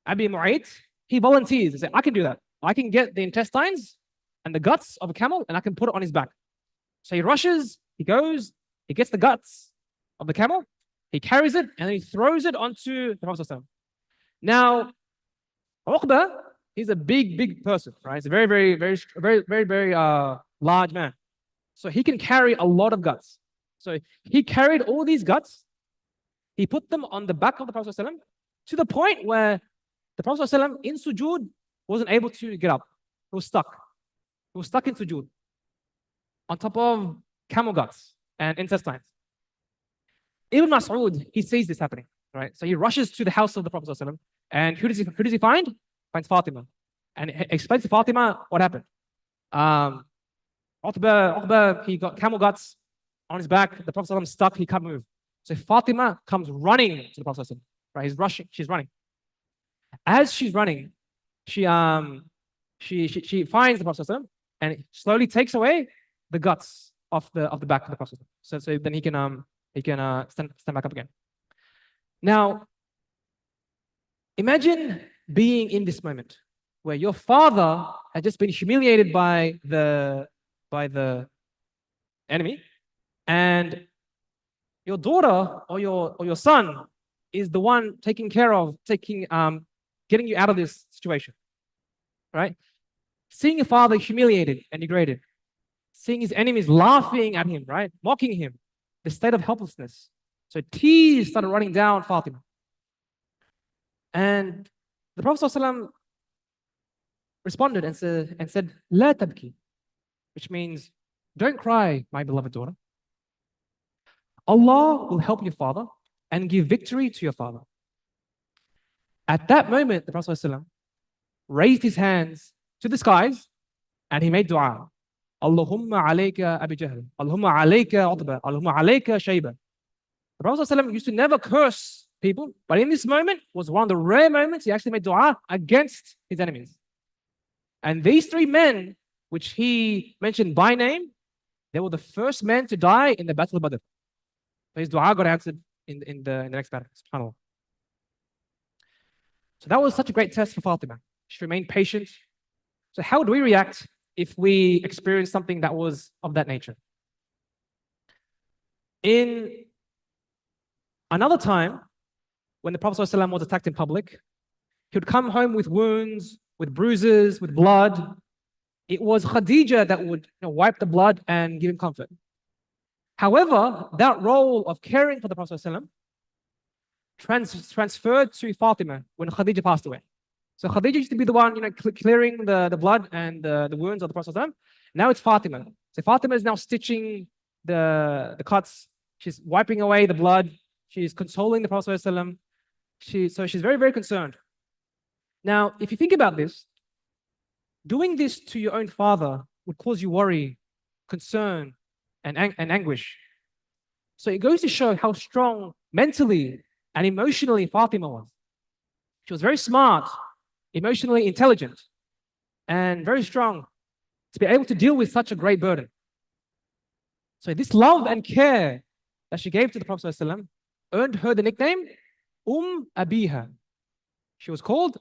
Abi Mu'ayt, he volunteers. He said, I can do that. I can get the intestines and the guts of a camel and I can put it on his back. So he rushes, he goes, he gets the guts of the camel, he carries it, and then he throws it onto the Prophet ﷺ. Now, Uqba, he's a big person, right? He's a very large man. So he can carry a lot of guts. So he carried all these guts, he put them on the back of the Prophet ﷺ to the point where the Prophet ﷺ in sujood wasn't able to get up. He was stuck. He was stuck in sujood on top of camel guts and intestines. Ibn Mas'ud, he sees this happening, right? So he rushes to the house of the Prophet ﷺ, and who does he find? Finds Fatima. And he explains to Fatima what happened. Uqba, he got camel guts on his back. The Prophet ﷺ stuck, he can't move. So Fatima comes running to the Prophet ﷺ, right? He's rushing, she's running. As she's running, she finds the Prophet ﷺ and slowly takes away the guts of the back of the Prophet. So then he can stand back up again. Now, imagine being in this moment where your father had just been humiliated by the enemy, and your daughter or your son is the one getting you out of this situation, right? Seeing your father humiliated and degraded, seeing his enemies laughing at him, right? Mocking him, the state of helplessness. So tears started running down Fatima. And the Prophet ﷺ responded and said, La tabki, which means, don't cry, my beloved daughter. Allah will help your father and give victory to your father. At that moment, the Prophet ﷺ raised his hands to the skies and he made dua. Allahumma alayka Abi Jahl, Allahumma alayka Utba, Allahumma alayka Shayba. The Prophet ﷺ used to never curse people, but in this moment was one of the rare moments he actually made dua against his enemies. And these three men, which he mentioned by name, they were the first men to die in the Battle of Badr. So his dua got answered in the next battle. SubhanAllah. So that was such a great test for Fatima. She remained patient. So how would we react if we experienced something that was of that nature? In another time, when the Prophet ﷺ was attacked in public, he would come home with wounds, with bruises, with blood. It was Khadija that would wipe the blood and give him comfort. However, that role of caring for the Prophet ﷺ transferred to Fatima when Khadija passed away. So Khadija used to be the one clearing the blood and the wounds of the Prophet ﷺ. Now it's Fatima. So Fatima is now stitching the cuts. She's wiping away the blood. She's consoling the Prophet ﷺ. So she's very concerned. Now, if you think about this, doing this to your own father would cause you worry, concern, and anguish. So it goes to show how strong mentally and emotionally Fatima was. She was very smart, emotionally intelligent, and very strong to be able to deal with such a great burden. So this love and care that she gave to the Prophet ﷺ earned her the nickname Abiha. She was called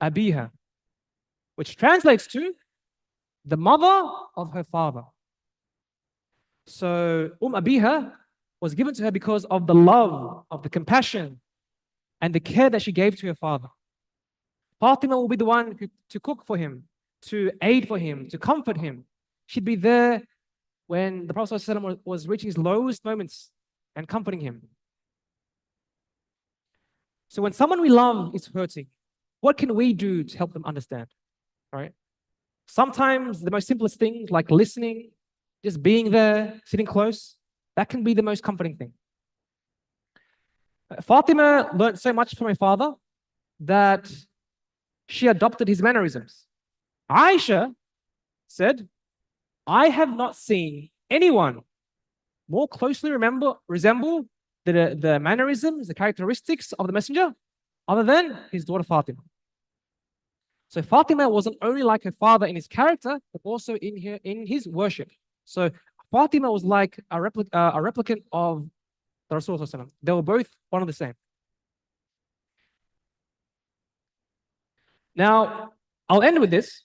Abiha, which translates to the mother of her father. So Abiha was given to her because of the love, of the compassion, and the care that she gave to her father. Fatima will be the one to cook for him, to aid for him, to comfort him. She'd be there when the Prophet ﷺ was reaching his lowest moments and comforting him. So when someone we love is hurting, what can we do to help them understand? Right? Sometimes the most simplest things like listening, just being there, sitting close, that can be the most comforting thing. Fatima learned so much from her father that she adopted his mannerisms. Aisha said, I have not seen anyone more closely resemble the mannerisms, the characteristics of the messenger other than his daughter Fatima. So Fatima wasn't only like her father in his character, but also in his worship. So Fatima was like a replicant of the Rasul. They were both one and the same. Now, I'll end with this.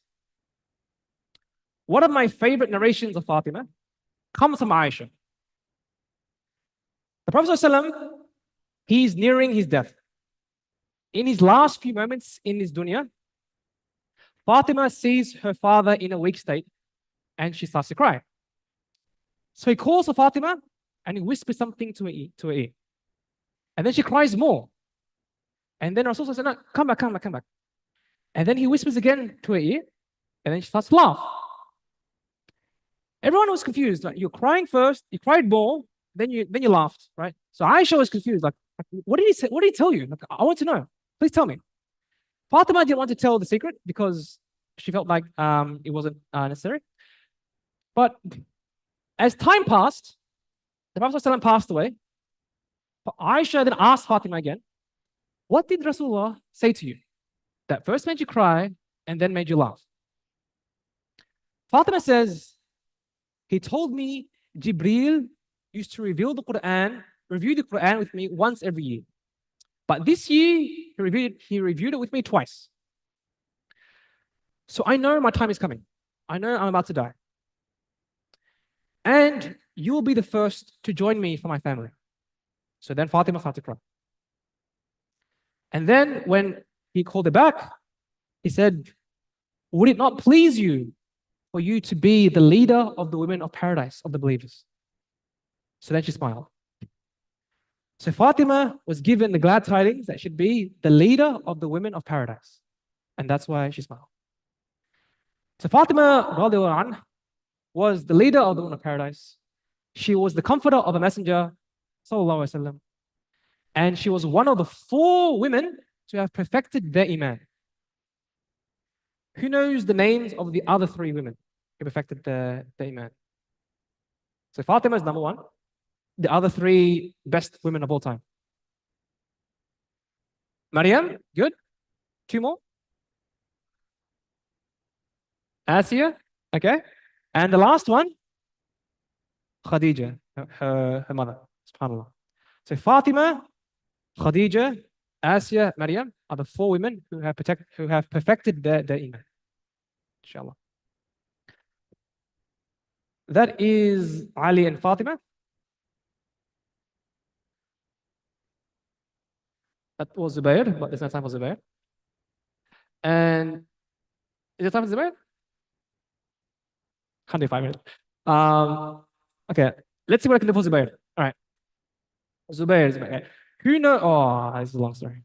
One of my favorite narrations of Fatima comes from Aisha. The Prophet ﷺ, he's nearing his death. In his last few moments in his dunya, Fatima sees her father in a weak state and she starts to cry. So he calls for Fatima and he whispers something to her ear. And then she cries more. And then Rasul says, no, come back. And then he whispers again to her ear and then she starts to laugh. Everyone was confused. Like, you're crying first, you cried more, then you laughed, right? So Aisha was confused. Like, what did he say? What did he tell you? Like, I want to know. Please tell me. Fatima didn't want to tell the secret because she felt like it wasn't necessary. But as time passed, the Prophet ﷺ passed away. Aisha then asked Fatima again, what did Rasulullah say to you that first made you cry and then made you laugh? Fatima says, he told me Jibreel used to review the Quran with me once every year. But this year, he reviewed it with me twice. So I know my time is coming. I know I'm about to die. And you will be the first to join me for my family. So then Fatima started to cry. And then when he called her back, he said, would it not please you for you to be the leader of the women of paradise, of the believers? So then she smiled. So Fatima was given the glad tidings that she'd be the leader of the women of paradise. And that's why she smiled. So Fatima radiallahu anha was the leader of the women of paradise. She was the comforter of the Messenger, sallallahu alaihi wasallam. And she was one of the 4 women to have perfected their iman. Who knows the names of the other 3 women who perfected their iman? So Fatima is number 1. The other 3 best women of all time. Maryam, good. 2 more. Asiya, okay. And the last one, Khadija, her mother, subhanAllah. So Fatima, Khadija, Asiya, Maryam are the 4 women who have perfected their iman. Inshallah. That is Ali and Fatima. That was Zubair, but there's no time for Zubair. And is there time for Zubair? 105 minutes. Okay, let's see what I can do for Zubair. All right. Zubair. Okay. Who knows? Oh, this is a long story.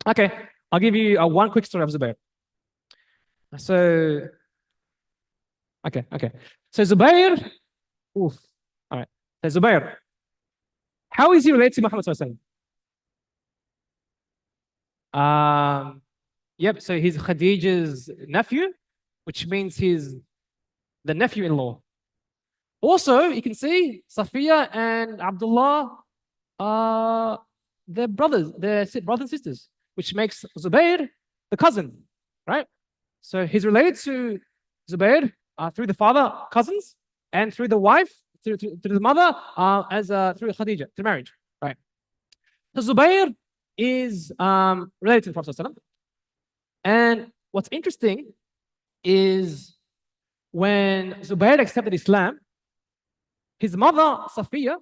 Okay, I'll give you one quick story of Zubair. So, okay. So Zubair, oof. All right. So Zubair, how is he related to Muhammad sallallahu alaihi wasallam? Yep. So he's Khadija's nephew, which means he's the nephew-in-law. Also, you can see Safiya and Abdullah are they're brothers, brothers and sisters, which makes Zubair the cousin, right? So he's related to Zubair through the father, cousins, and through the wife, through the mother, as through Khadija, through marriage, right? So Zubair is related to the Prophet ﷺ. And what's interesting is when Zubair accepted Islam, his mother, Safiya,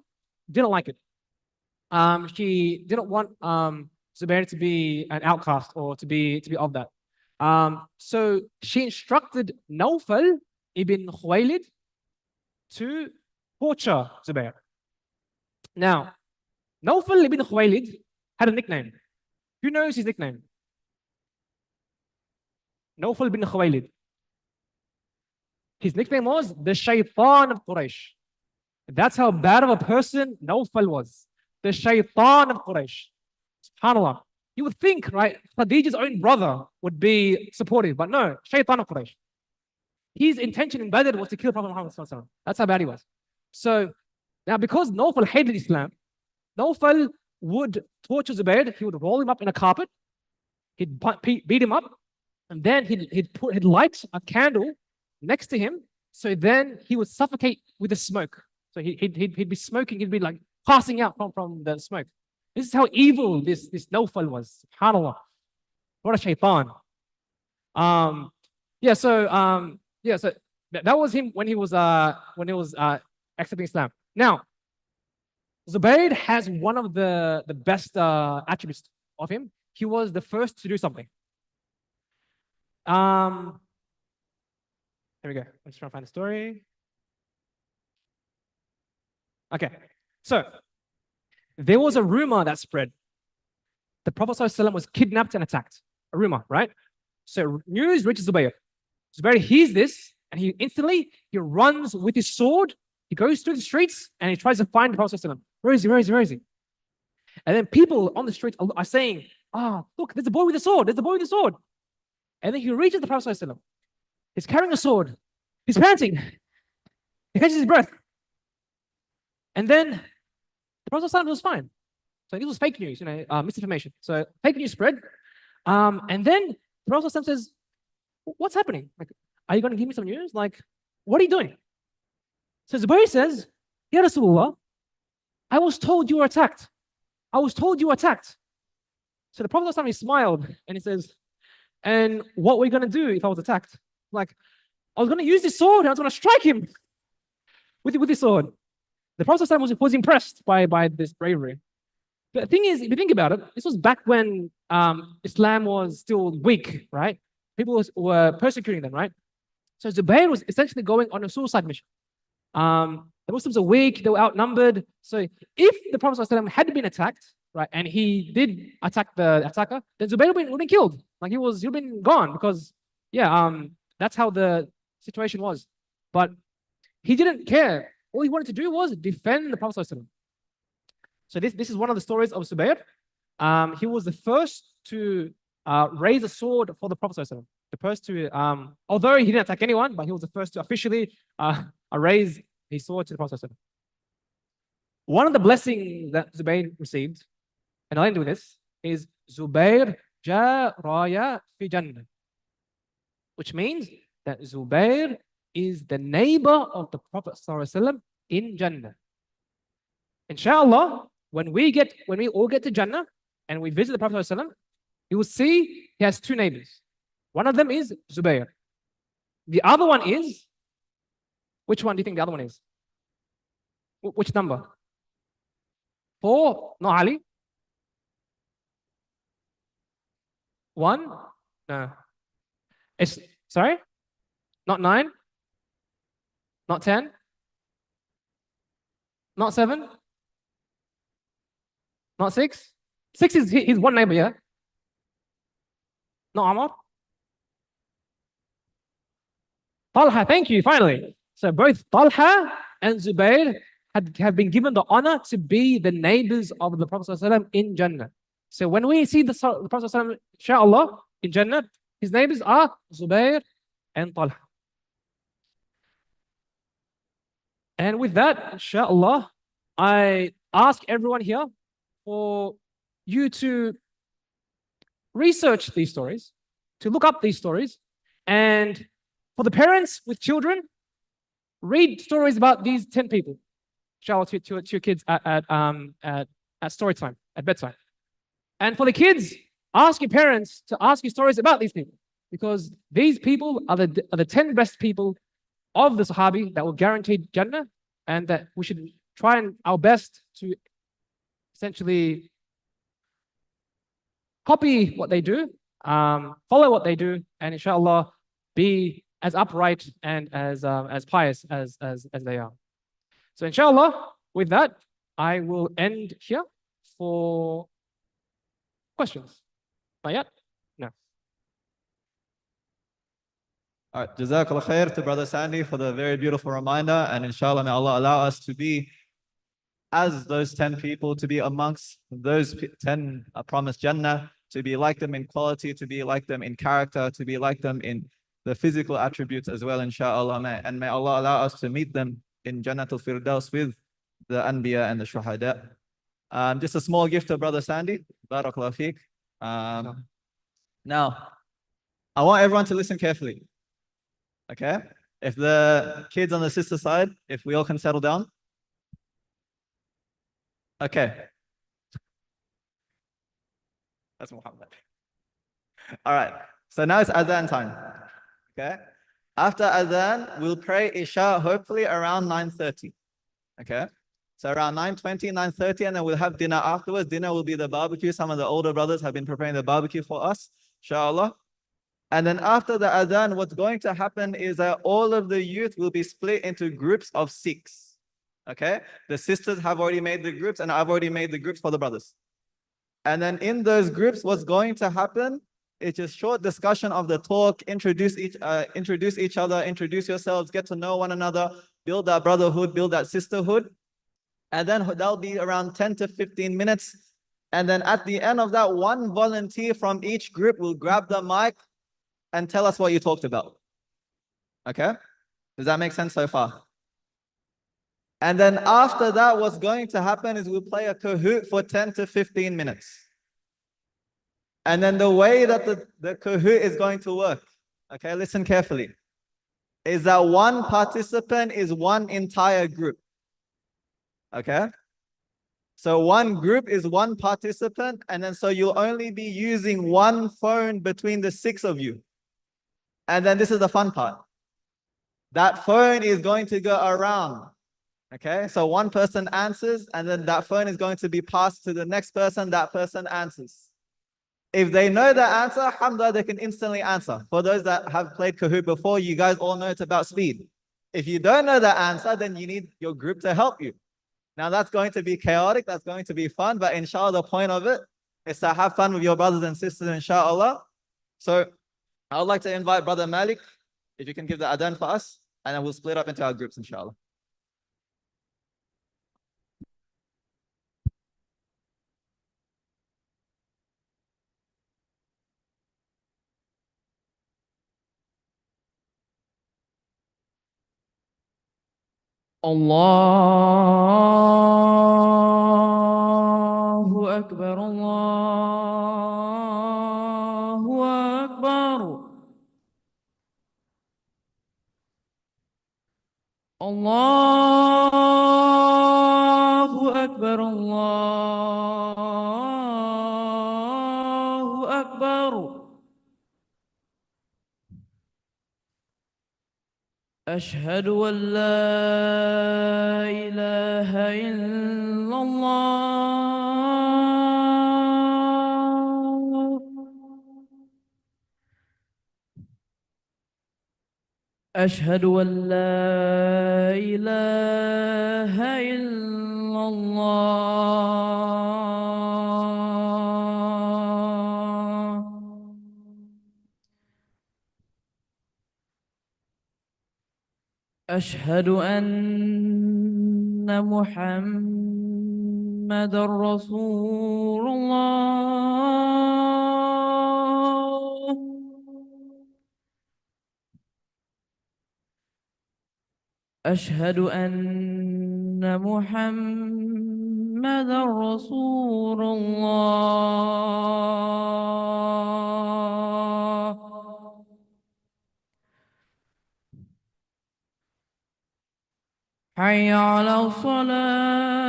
didn't like it. She didn't want Zubair to be an outcast or to be of that. So she instructed Nawfal ibn Khuwaylid to torture Zubair. Now, Nawfal ibn Khuwaylid had a nickname. Who knows his nickname? Nawfal ibn Khuwaylid. His nickname was the Shaitan of Quraysh. That's how bad of a person Nawfal was. The Shaitan of Quraysh. SubhanAllah. You would think, right, Khadija's own brother would be supportive, but no, Shaitan of Quraysh. His intention in Badr was to kill Prophet Muhammad. That's how bad he was. So now, because Nawfal hated Islam, Nawfal would torture Zubair. He would roll him up in a carpet. He'd beat him up, and then he'd light a candle next to him. So then he would suffocate with the smoke. So he'd be smoking. He'd be like passing out from the smoke. This is how evil this Nawfal was. SubhanAllah. What a shaitan. So that was him when he was accepting Islam. Now, Zubair has one of the best attributes of him. He was the first to do something. Here we go. I'm just trying to find the story. Okay, so there was a rumor that spread. The Prophet ﷺ was kidnapped and attacked. A rumor, right? So news reaches Zubair. Zubair hears this, and he runs with his sword. He goes through the streets and he tries to find the Prophet ﷺ. Where is he? Where is he? Where is he? And then people on the streets are saying, look, there's a boy with a sword. There's a boy with a sword. And then he reaches the Prophet ﷺ. He's carrying a sword. He's panting. He catches his breath. And then the Prophet ﷺ was fine. So this was fake news, misinformation. So fake news spread. And then the Prophet ﷺ says, what's happening? Like, are you going to give me some news? Like, what are you doing? So Zubair says, Ya Rasulullah, I was told you were attacked. I was told you were attacked. So the Prophet ﷺ smiled and he says, and what were you going to do if I was attacked? Like, I was going to use this sword and I was going to strike him with this sword. The Prophet ﷺ was impressed by this bravery. But the thing is, if you think about it, this was back when Islam was still weak, right? People were persecuting them, right? So Zubair was essentially going on a suicide mission. The Muslims are weak, they were outnumbered. So if the Prophet ﷺ had been attacked, right, and he did attack the attacker, then Zubair would have been killed. Like he'd have been gone because, that's how the situation was. But he didn't care. All he wanted to do was defend the Prophet ﷺ. So this is one of the stories of Zubair. He was the first to raise a sword for the Prophet ﷺ. The first to, although he didn't attack anyone, but he was the first to officially raise his sword to the Prophet ﷺ. One of the blessings that Zubair received, and I'll end with this, is Zubair jaraya fi jannah, which means that Zubair is the neighbor of the Prophet ﷺ in Jannah. Inshallah, when we all get to Jannah and we visit the Prophet ﷺ, you will see he has two neighbors. One of them is Zubair. The other one is, which one do you think the other one is? Which number? 4? Not Ali? 1? No. Sorry? Not 9? Not 10? Not 7? Not 6? 6 is he's one neighbor, yeah? Not Amr? Talha, thank you, finally. So both Talha and Zubair have been given the honor to be the neighbors of the Prophet ﷺ in Jannah. So when we see the Prophet ﷺ, inshallah, in Jannah, his neighbors are Zubair and Talha. And with that, inshallah, I ask everyone here for you to research these stories, to look up these stories, and for the parents with children, read stories about these 10 people, inshallah, to your kids at story time, at bedtime. And for the kids, ask your parents to ask you stories about these people, because these people are the 10 best people of the Sahabi that will guarantee Jannah, and that we should try our best to essentially copy what they do, follow what they do, and inshallah be as upright and as pious as they are. So inshallah, with that, I will end here for questions. Not yet? No. All right, Jazakallah khair to Brother Sandy for the very beautiful reminder. And inshallah, may Allah allow us to be as those 10 people, to be amongst those 10 promised Jannah, to be like them in quality, to be like them in character, to be like them in the physical attributes as well, inshallah. And may Allah allow us to meet them in Jannatul Firdaus with the Anbiya and the Shuhada. Just a small gift to Brother Sandy. Barakallahu feek. Now, I want everyone to listen carefully. Okay? If the kids on the sister side, if we all can settle down. Okay. That's Muhammad. All right. So now it's Adhan time. Okay? After Adhan, we'll pray Isha hopefully around 9:30. Okay? So around 9:20, 9:30, and then we'll have dinner afterwards. Dinner will be the barbecue. Some of the older brothers have been preparing the barbecue for us, inshallah. And then after the Adhan, what's going to happen is that all of the youth will be split into groups of 6. Okay? The sisters have already made the groups, and I've already made the groups for the brothers. And then in those groups, what's going to happen is just short discussion of the talk, introduce each other, introduce yourselves, get to know one another, build that brotherhood, build that sisterhood. And then that'll be around 10 to 15 minutes. And then at the end of that, one volunteer from each group will grab the mic and tell us what you talked about. Okay? Does that make sense so far? And then after that, what's going to happen is we'll play a Kahoot for 10 to 15 minutes. And then the way that the Kahoot is going to work, okay, listen carefully, is that one participant is one entire group. Okay? So one group is one participant, and then so you'll only be using one phone between the 6 of you. And then this is the fun part. That phone is going to go around. Okay, so one person answers, and then that phone is going to be passed to the next person. That person answers. If they know the answer, alhamdulillah, they can instantly answer. For those that have played Kahoot before, you guys all know it's about speed. If you don't know the answer, then you need your group to help you. Now that's going to be chaotic, that's going to be fun, but inshallah, the point of it is to have fun with your brothers and sisters, inshallah. So I would like to invite Brother Malik, if you can give the adhan for us, and then we'll split up into our groups, inshallah. الله أكبر الله أكبر الله أكبر الله أكبر أشهد أن لا إله إلا الله أشهد أن لا إله إلا الله أشهد أن محمد رسول الله أشهد أن محمد رسول الله. حي على الصلاة.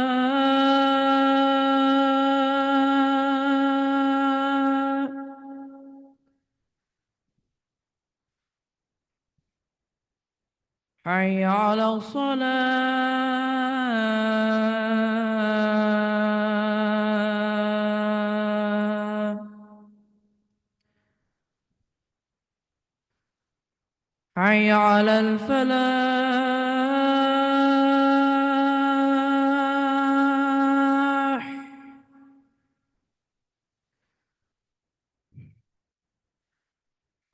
حي على الصلاة. حي على الفلاح.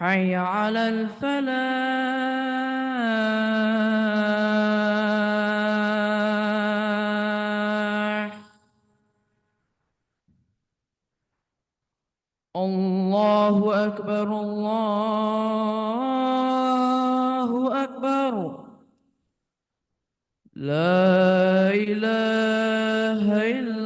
حي على الفلاح. الله أكبر الله أكبر. لا إله إلا